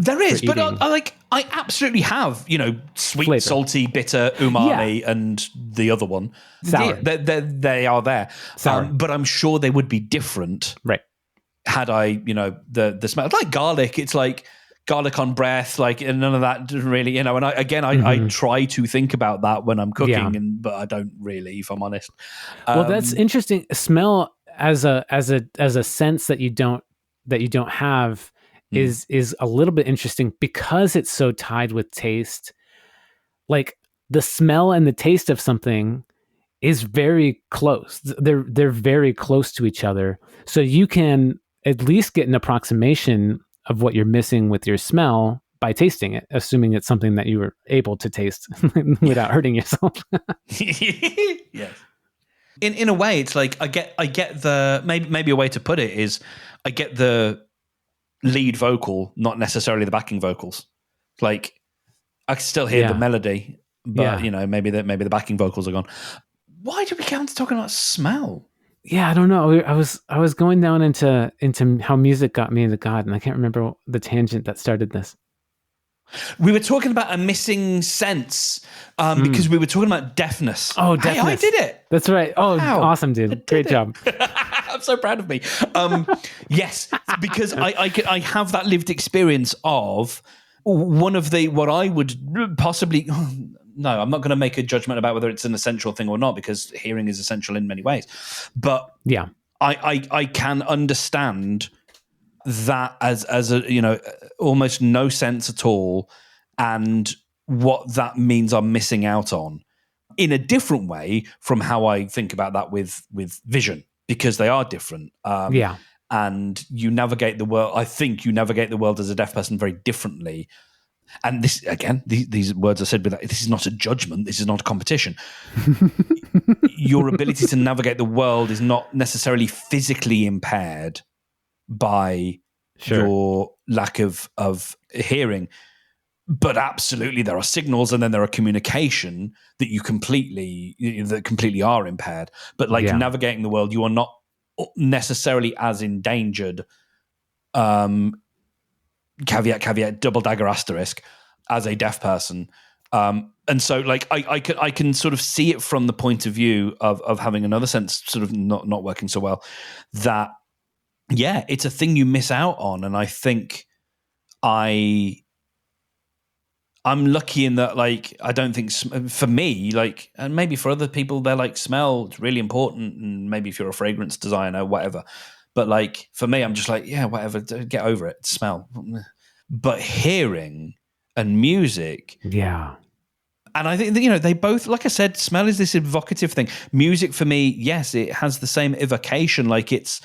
There is, but I absolutely have sweet, flavor. Salty, bitter, umami, and the other one sour. They are there. Sour. But I'm sure they would be different. Right. Had I, the smell, like garlic, it's like garlic on breath, like, and none of that really, and I try to think about that when I'm cooking, but I don't really, if I'm honest. Well, that's interesting. Smell as a sense that you don't have is a little bit interesting because it's so tied with taste. Like the smell and the taste of something is very close. They're very close to each other. So you can at least get an approximation of what you're missing with your smell by tasting it, assuming it's something that you were able to taste without hurting yourself. Yes. In a way, it's like I get the maybe a way to put it is I get the lead vocal, not necessarily the backing vocals. Like I can still hear the melody, but maybe the backing vocals are gone. Why did we get on to talking about smell? Yeah, I don't know. I was going down into how music got me into God, and I can't remember the tangent that started this. We were talking about a missing sense because we were talking about deafness. Oh, deafness! Hey, I did it. That's right. Oh, wow. Awesome, dude! Great job. I'm so proud of me. Yes, because I have that lived experience of one of what I would possibly. No, I'm not going to make a judgment about whether it's an essential thing or not because hearing is essential in many ways. But yeah, I can understand that as a almost no sense at all, and what that means I'm missing out on in a different way from how I think about that with vision because they are different. And you navigate the world. I think you navigate the world as a deaf person very differently. And this, again, these words are said with that. This is not a judgment. This is not a competition. Your ability to navigate the world is not necessarily physically impaired by your lack of hearing. But absolutely, there are signals and then there are communication that completely are impaired. But navigating the world, you are not necessarily as endangered caveat, double dagger asterisk, as a deaf person. And so like I can sort of see it from the point of view of having another sense sort of not working so well, that yeah, it's a thing you miss out on. And I think I'm lucky in that, like, I don't think for me, like, and maybe for other people, they're like, smell is really important. And maybe if you're a fragrance designer, whatever. But like, for me, I'm just like, yeah, whatever, get over it, smell. But hearing and music. Yeah. And I think that, you know, they both, like I said, smell is this evocative thing. Music for me, yes, it has the same evocation. Like it's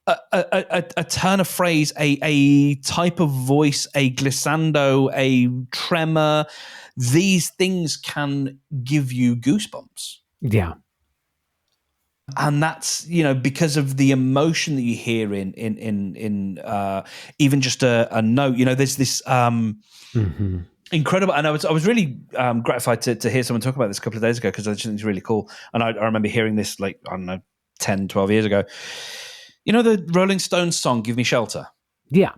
a turn of phrase, a type of voice, a glissando, a tremor. These things can give you goosebumps. Yeah. And that's, you know, because of the emotion that you hear in even just a note. You know, there's this incredible, and I was really gratified to hear someone talk about this a couple of days ago, because I just think it's really cool. And I remember hearing this, like, I don't know, 10, 12 years ago. You know the Rolling Stones song, Give Me Shelter? Yeah.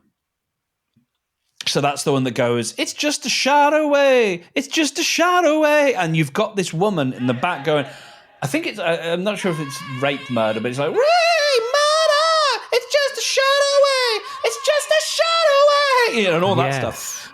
So that's the one that goes, it's just a shadow away, it's just a shadow away. And you've got this woman in the back going, I think it's, I'm not sure if it's rape murder, but it's like, rape murder, it's just a shadow away, it's just a shadow away, you know, and all that stuff.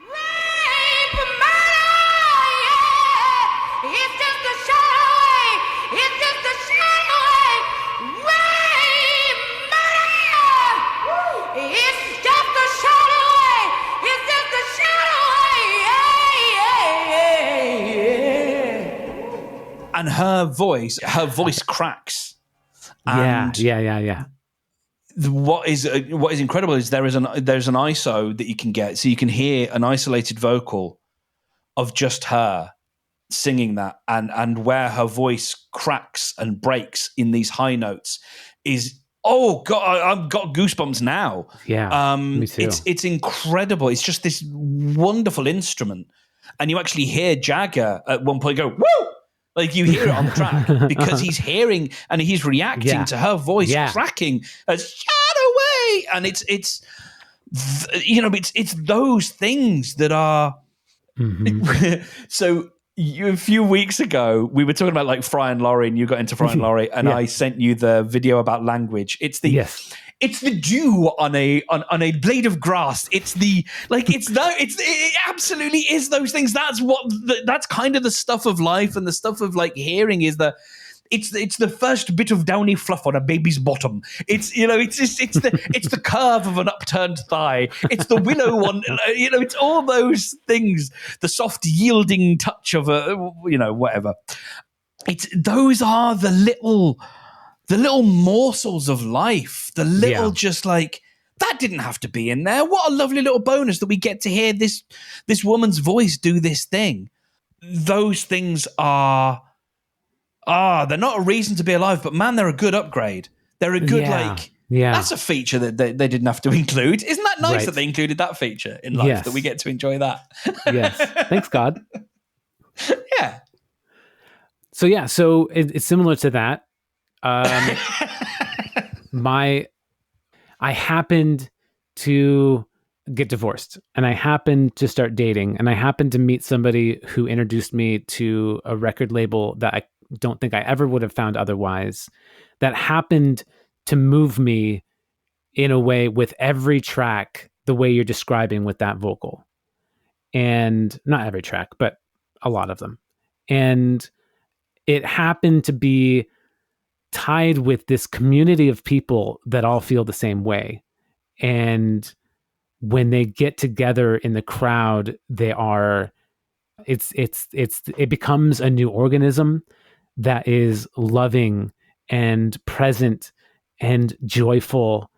And her voice cracks. And yeah. What is incredible is there's an ISO that you can get, so you can hear an isolated vocal of just her singing that, and where her voice cracks and breaks in these high notes is, oh God, I've got goosebumps now. Yeah, me too. It's incredible. It's just this wonderful instrument, and you actually hear Jagger at one point go, "Woo!" Like you hear it on the track because he's hearing and he's reacting to her voice cracking as "Shadow Away," and it's you know, it's those things that are. So a few weeks ago we were talking about like Fry and Laurie, and you got into Fry and Laurie, and I sent you the video about language. It's the it's the dew on a blade of grass. It's the like it absolutely is those things. That's that's kind of the stuff of life, and the stuff of like hearing is it's the first bit of downy fluff on a baby's bottom. It's, you know, it's the curve of an upturned thigh. It's the willow one, you know, it's all those things, the soft yielding touch of a, you know, whatever. Those are the little morsels of life, the little just like, that didn't have to be in there. What a lovely little bonus that we get to hear this woman's voice do this thing. Those things are, they're not a reason to be alive, but man, they're a good upgrade. They're a good, that's a feature that they didn't have to include. Isn't that nice that they included that feature in life, that we get to enjoy that? Yes. Thanks, God. Yeah. So it's similar to that. I happened to get divorced, and I happened to start dating, and I happened to meet somebody who introduced me to a record label that I don't think I ever would have found otherwise, that happened to move me in a way with every track, the way you're describing with that vocal. And not every track, but a lot of them. And it happened to be tied with this community of people that all feel the same way. And when they get together in the crowd, it becomes a new organism that is loving and present and joyful.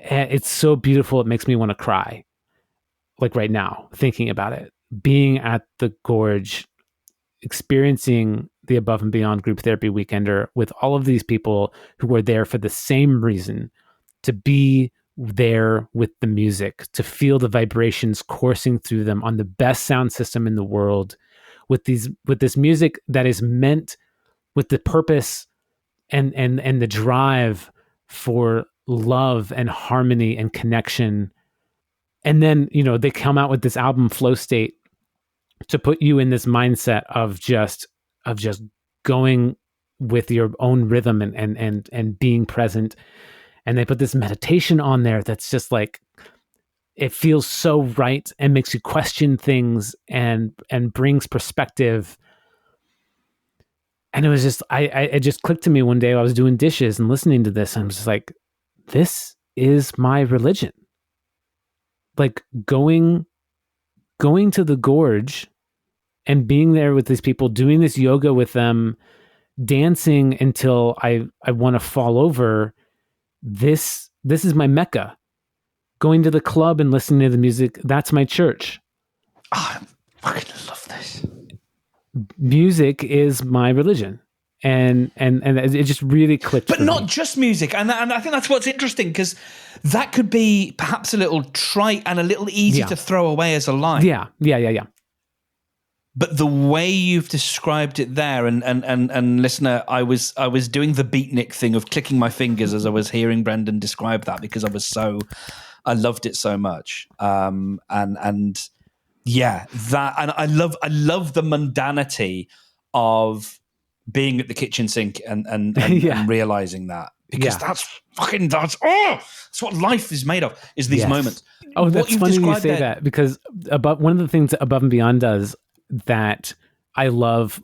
And it's so beautiful. It makes me want to cry. Like right now, thinking about it, being at the Gorge, experiencing the Above and Beyond Group Therapy Weekender with all of these people who were there for the same reason, to be there with the music, to feel the vibrations coursing through them on the best sound system in the world, with this music that is meant with the purpose and the drive for love and harmony and connection And then, they come out with this album Flow State to put you in this mindset of just going with your own rhythm and being present. And they put this meditation on there that's just like, it feels so right and makes you question things and brings perspective. And it was just, it just clicked to me one day. I was doing dishes and listening to this. And I was just like, this is my religion. Like going to the gorge and being there with these people, doing this yoga with them, dancing until I want to fall over. This is my Mecca. Going to the club and listening to the music, that's my church. Oh, I fucking love this. Music is my religion. And it just really clicked. But not just music. And I think that's what's interesting, because that could be perhaps a little trite and a little easy to throw away as a line. Yeah. But the way you've described it there, and listener, I was doing the beatnik thing of clicking my fingers as I was hearing Brendan describe that, because I loved it so much. And yeah, that, and I love the mundanity of being at the kitchen sink and realizing that, because that's what life is made of, is these moments. Oh, that's funny you say that, because one of the things that Above and Beyond does that I love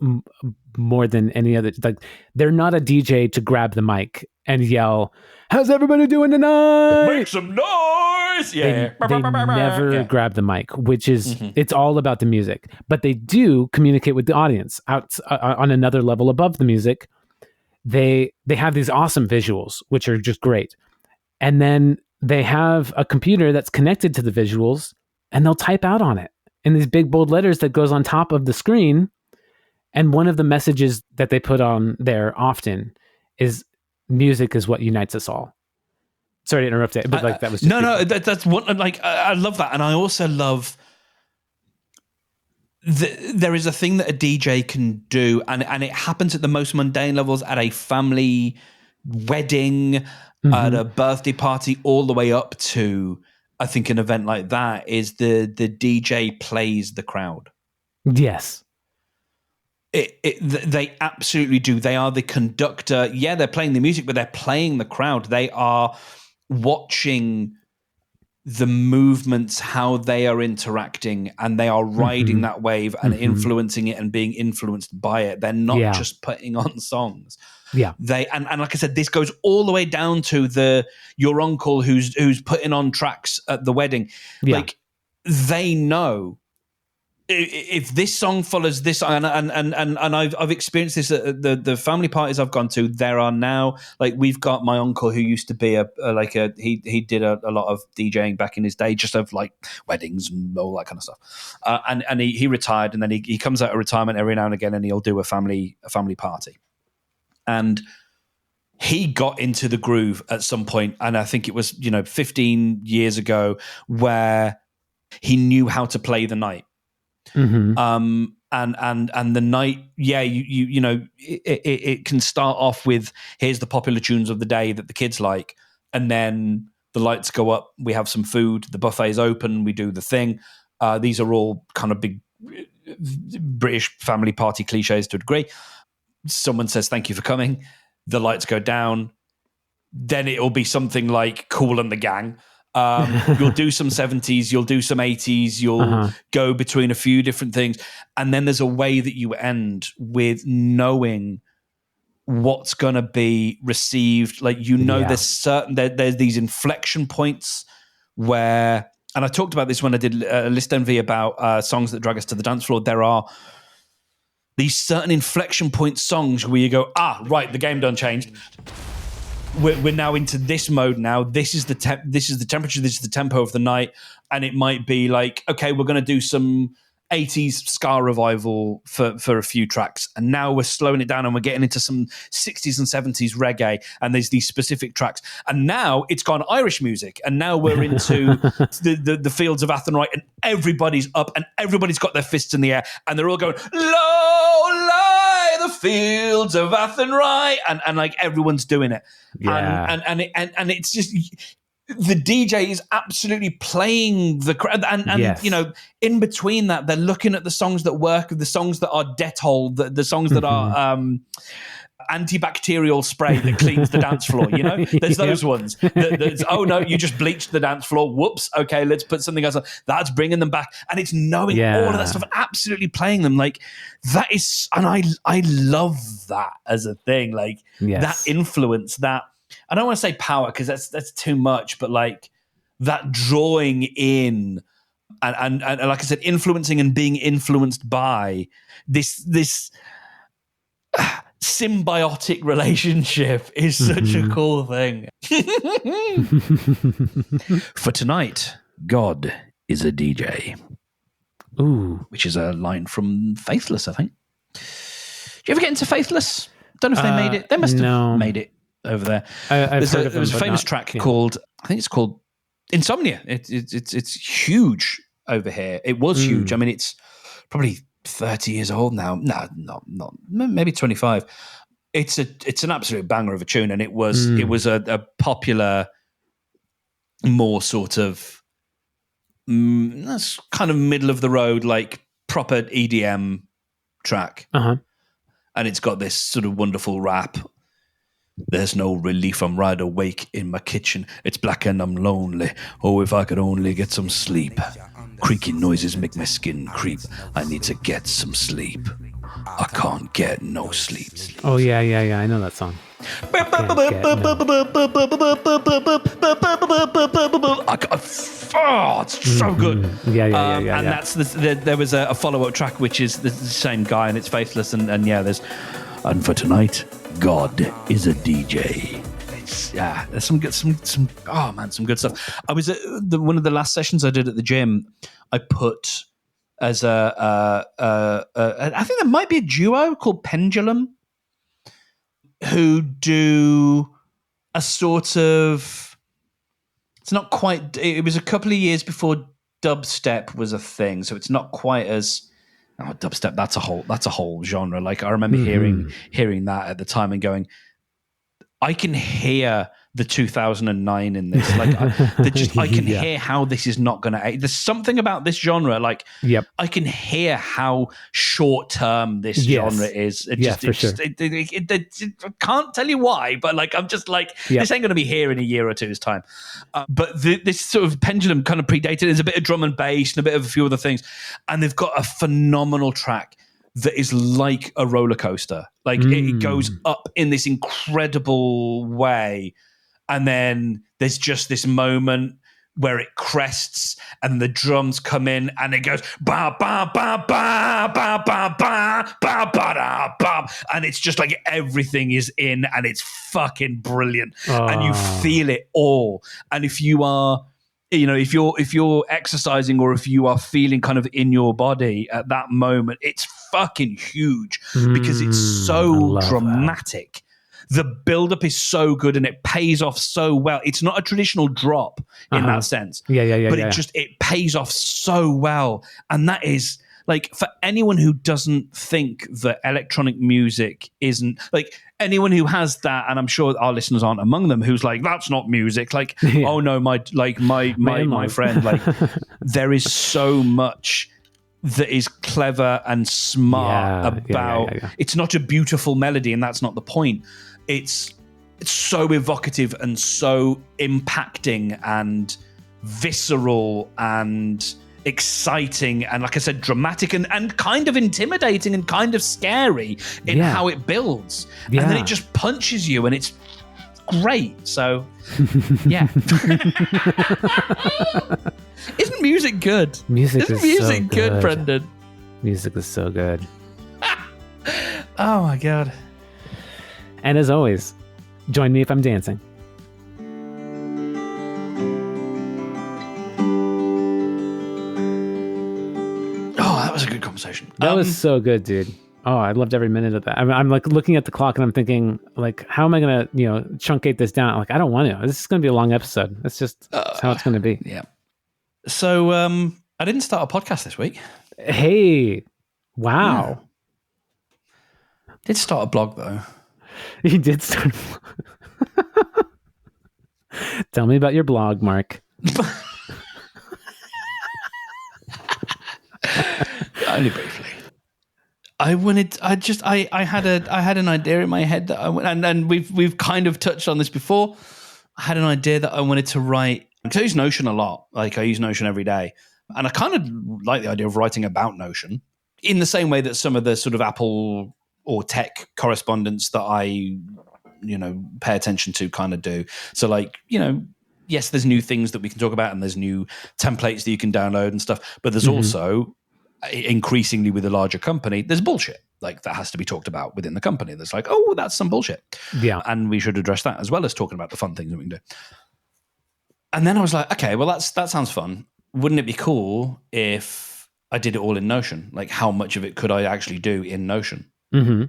more than any other, like, they're not a DJ to grab the mic and yell, "How's everybody doing tonight? Make some noise!" Yeah, they never grab the mic, which is it's all about the music. But they do communicate with the audience out on another level above the music. They have these awesome visuals, which are just great, and then they have a computer that's connected to the visuals, and they'll type out on it in these big bold letters that goes on top of the screen. And one of the messages that they put on there often is, music is what unites us all. Sorry to interrupt it, but that was just that's what, like, I love that. And I also love there is a thing that a DJ can do, and it happens at the most mundane levels, at a family wedding, at a birthday party, all the way up to, I think, an event like that, is the DJ plays the crowd. Yes. They absolutely do. They are the conductor. Yeah, they're playing the music, but they're playing the crowd. They are watching the movements, how they are interacting, and they are riding that wave and influencing it and being influenced by it. They're not just putting on songs. Yeah. They and like I said, this goes all the way down to your uncle who's putting on tracks at the wedding. Yeah. Like, they know if this song follows this, and I've experienced this at the family parties I've gone to. There are now, like, we've got my uncle who used to be he did a lot of DJing back in his day, just of like weddings and all that kind of stuff. And he retired, and then he comes out of retirement every now and again, and he'll do a family party. And he got into the groove at some point, and I think it was 15 years ago, where he knew how to play the night. And the night, it can start off with, here's the popular tunes of the day that the kids like, and then the lights go up, we have some food, the buffet's open, we do the thing. These are all kind of big British family party cliches to a degree. Someone says thank you for coming, the lights go down, then it'll be something like Kool and the Gang. You'll do some 70s, you'll do some 80s, you'll go between a few different things, and then there's a way that you end with knowing what's going to be received. Like, there's these inflection points where, and I talked about this when I did a list envy about songs that drag us to the dance floor. There are these certain inflection point songs where you go, right, the game done changed. We're now into this mode now. This is the temperature. This is the tempo of the night, and it might be like, okay, we're going to do some 80s ska revival for a few tracks, and now we're slowing it down and we're getting into some 60s and 70s reggae, and there's these specific tracks, and now it's gone Irish music, and now we're into the fields of Athenry, and everybody's up and everybody's got their fists in the air, and they're all going, low lie the fields of Athenry, and like everyone's doing it. And it's just, the DJ is absolutely playing the and Yes. in between that, they're looking at the songs that work, the songs that are Dettol, the songs that are antibacterial spray that cleans the dance floor. There's those ones. That's, oh no, you just bleached the dance floor. Whoops. Okay, let's put something else on. That's bringing them back, and it's knowing all of that stuff, and absolutely playing them like that is. And I love that as a thing, like that influence. That I don't want to say power because that's too much, but like that drawing in. And like I said, influencing and being influenced by this symbiotic relationship is such a cool thing. For tonight, God is a DJ. Ooh. Which is a line from Faithless, I think. Did you ever get into Faithless? Don't know if they made it. They must have made it over there. There was a famous track called, I think it's called Insomnia. It's huge over here. It was huge. I mean, it's probably 30 years old now. No, not maybe 25. It's an absolute banger of a tune, and it was a popular, more sort of that's kind of middle of the road, like proper EDM track. And it's got this sort of wonderful rap. There's no relief. I'm wide awake in my kitchen. It's black and I'm lonely. Oh, if I could only get some sleep. Creaking noises make my skin creep. I need to get some sleep. I can't get no sleep. Oh, yeah. I know that song. It's so good. Yeah. And that's there was a follow-up track which is the same guy, and it's Faithless, and there's and for tonight, God is a DJ. There's some good stuff. I was at one of the last sessions I did at the gym. I put as I think there might be a duo called Pendulum who do a sort of, it's not quite, it was a couple of years before dubstep was a thing, so it's not quite as dubstep. That's a whole genre. Like I remember hearing that at the time and going, I can hear the 2009 in this. Like I can hear how this is not going to. There's something about this genre. Like I can hear how short term this genre is. I can't tell you why, but like I'm just like this ain't going to be here in a year or two's time. But this sort of Pendulum kind of predated. There's a bit of drum and bass and a bit of a few other things, and they've got a phenomenal track that is like a roller coaster. Like it goes up in this incredible way. And then there's just this moment where it crests and the drums come in and it goes ba ba ba ba ba ba ba ba ba da ba, and it's just like everything is in and it's fucking brilliant. And you feel it all. And if you are, if you're exercising or if you are feeling kind of in your body at that moment, it's fucking huge because it's so dramatic. That. The build-up is so good and it pays off so well. It's not a traditional drop in that sense. But it pays off so well. And that is, like, for anyone who doesn't think that electronic music isn't, like, anyone who has that, and I'm sure our listeners aren't among them, who's like, that's not music. Like, oh no, my friend, like, there is so much that is clever and smart about. It's not a beautiful melody, and that's not the point. It's so evocative and so impacting and visceral and exciting and, like I said, dramatic and kind of intimidating and kind of scary in how it builds. And then it just punches you and it's great. So, yeah. Isn't music good? Isn't music so good, Brendan? Music is so good. Oh, my God. And as always, join me if I'm dancing. Oh, that was a good conversation. That was so good, dude. Oh, I loved every minute of that. I'm like looking at the clock and I'm thinking, like, how am I going to, truncate this down? Like, I don't want to. This is going to be a long episode. That's just how it's going to be. Yeah. So I didn't start a podcast this week. Hey, wow. Yeah. Did start a blog, though. You did start. Tell me about your blog, Mark. Only briefly. I had an idea in my head that and we've kind of touched on this before. I had an idea that I wanted to write. I use Notion a lot. Like, I use Notion every day, and I kind of like the idea of writing about Notion in the same way that some of the sort of Apple or tech correspondence that I, pay attention to kind of do. So, like, yes, there's new things that we can talk about, and there's new templates that you can download and stuff. But there's also, increasingly with a larger company, there's bullshit like that has to be talked about within the company. There's like, oh, that's some bullshit. Yeah. And we should address that as well as talking about the fun things that we can do. And then I was like, okay, well, that sounds fun. Wouldn't it be cool if I did it all in Notion? Like, how much of it could I actually do in Notion? Mm-hmm.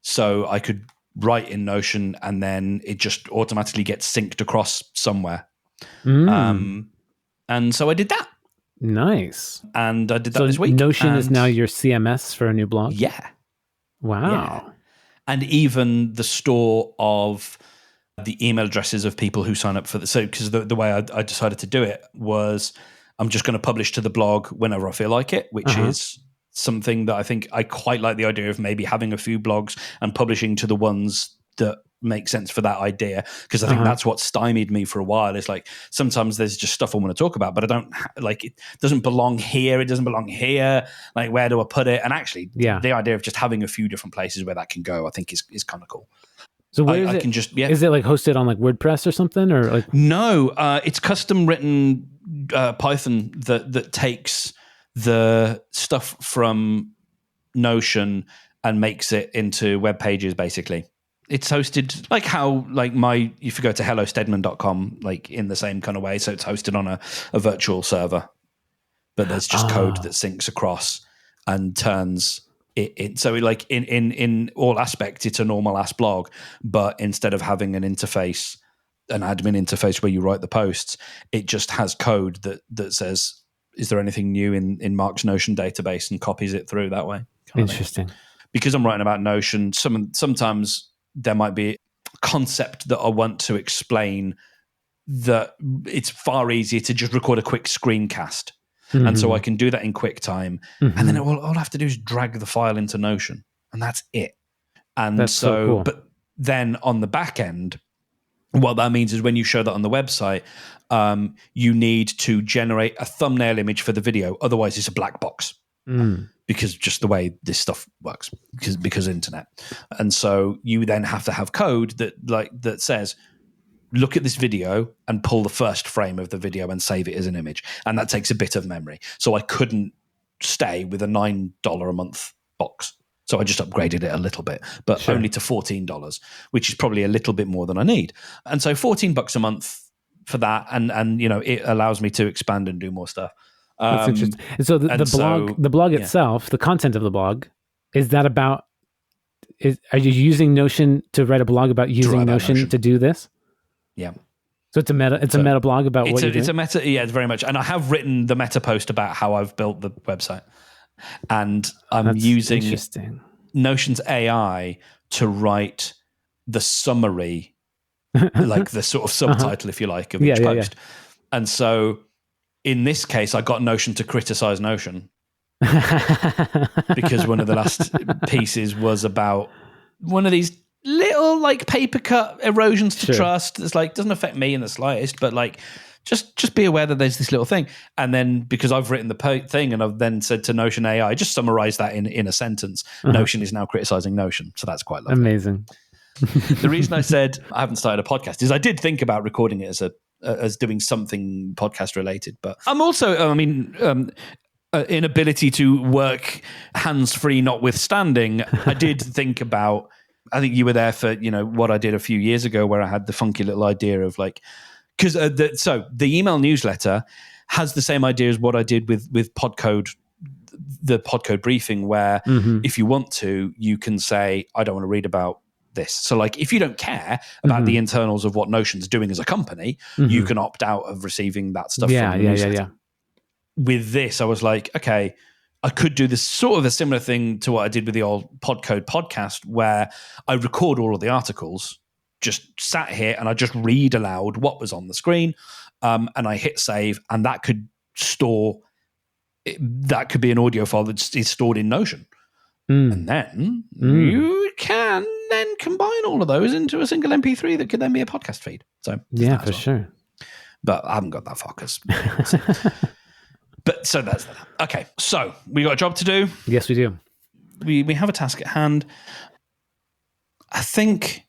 So I could write in Notion and then it just automatically gets synced across somewhere. And so I did that. Nice. And I did that this week. Notion is now your CMS for a new blog? Yeah. Wow. Yeah. And even the store of the email addresses of people who sign up for the... So, because the way I decided to do it was I'm just going to publish to the blog whenever I feel like it, which is something that I think I quite like the idea of, maybe having a few blogs and publishing to the ones that make sense for that idea, because I think that's what stymied me for a while. Is like, sometimes there's just stuff I want to talk about, but I don't like, it doesn't belong here, it doesn't belong here, like, where do I put it? And actually the idea of just having a few different places where that can go, I think is kind of cool. So where is it? Can just Is it like hosted on like WordPress or something, or like? No, it's custom written Python that takes the stuff from Notion and makes it into web pages, basically. It's hosted like how, like, if you go to hellostedman.com, like in the same kind of way. So it's hosted on a virtual server, but there's just code that syncs across and turns it in. So like in all aspects, it's a normal ass blog, but instead of having an interface, an admin interface where you write the posts, it just has code that says, is there anything new in Mark's Notion database, and copies it through that way. Interesting. Because I'm writing about Notion, sometimes there might be a concept that I want to explain that it's far easier to just record a quick screencast. And so I can do that in QuickTime. And then all I have to do is drag the file into Notion, and that's it. And that's so cool. But then on the back end, what that means is when you show that on the website, you need to generate a thumbnail image for the video. Otherwise, it's a black box. Because just the way this stuff works, because internet. And so you then have to have code that says, look at this video and pull the first frame of the video and save it as an image. And that takes a bit of memory. So I couldn't stay with a $9 a month box. So I just upgraded it a little bit, but only to $14, which is probably a little bit more than I need. And so $14 a month for that. And it allows me to expand and do more stuff. That's interesting. And so the blog itself, the content of the blog, is that about? Are you using Notion to write a blog about using Notion to do this? Yeah. So it's a meta blog about what you're doing? It's a meta. Yeah, it's very much. And I have written the meta post about how I've built the website, and I'm using Notion's AI to write the summary, like the sort of subtitle, if you like, of each post. Yeah. And so, in this case, I got Notion to criticize Notion because one of the last pieces was about one of these little like paper cut erosions to trust. It's like, doesn't affect me in the slightest, but like, just be aware that there's this little thing. And then because I've written the thing and I've then said to Notion AI, just summarize that in a sentence. Notion is now criticizing Notion. So that's quite lovely. Amazing. The reason I said I haven't started a podcast is I did think about recording it as doing something podcast related, but I'm also, inability to work hands-free notwithstanding, I did think about, I think you were there for, what I did a few years ago where I had the funky little idea of like, because the email newsletter has the same idea as what I did with Podcode, the Podcode briefing, where if you want to, you can say, I don't want to read about this. So like, if you don't care about the internals of what Notion's doing as a company, you can opt out of receiving that stuff. Yeah. With this, I was like, okay, I could do this sort of a similar thing to what I did with the old Podcode podcast, where I record all of the articles just sat here and I just read aloud what was on the screen, and I hit save, and that could be an audio file that is stored in Notion. And then you can then combine all of those into a single MP3 that could then be a podcast feed. So yeah, for sure. But I haven't got that far because. But so that's that. Okay, so we got a job to do. Yes, we do. We have a task at hand. I think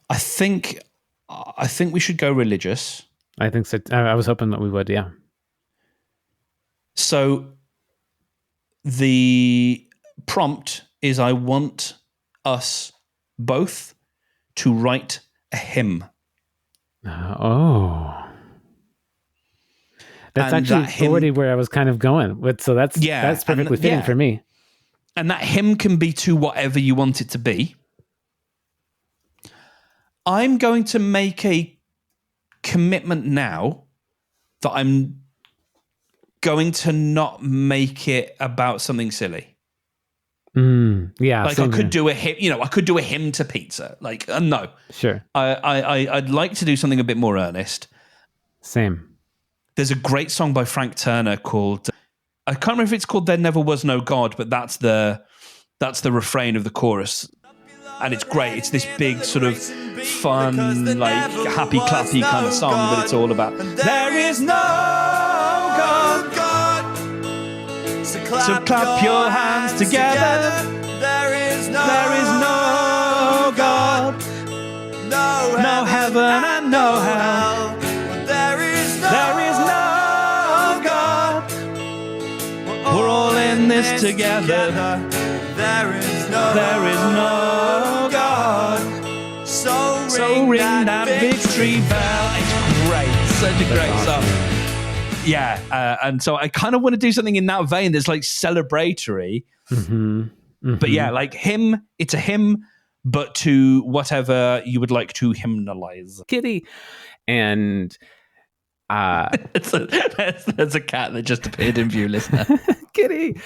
we should go religious. I think so. I was hoping that we would. Yeah. So the prompt is: I want us both to write a hymn. That's actually already where I was kind of going with. So that's perfectly fitting for me. And that hymn can be to whatever you want it to be. I'm going to make a commitment now that I'm going to not make it about something silly. Yeah, like I could do a hymn. I could do a hymn to pizza. Like no, sure. I'd like to do something a bit more earnest. Same. There's a great song by Frank Turner called, I can't remember if it's called "There Never Was No God," but that's the refrain of the chorus, and it's great. It's this big sort of fun, like happy clappy kind of song, but it's all about there is no God. So clap your hands together. There is no God. No heaven and no hell. There is no God. We're all in this together. There is no God. So ring that victory bell. It's great. Such a great song. Yeah, and so I kind of want to do something in that vein that's like celebratory. But yeah, like hymn, it's a hymn, but to whatever you would like to hymnalize. Kitty. And there's a cat that just appeared in view, listener. Kitty.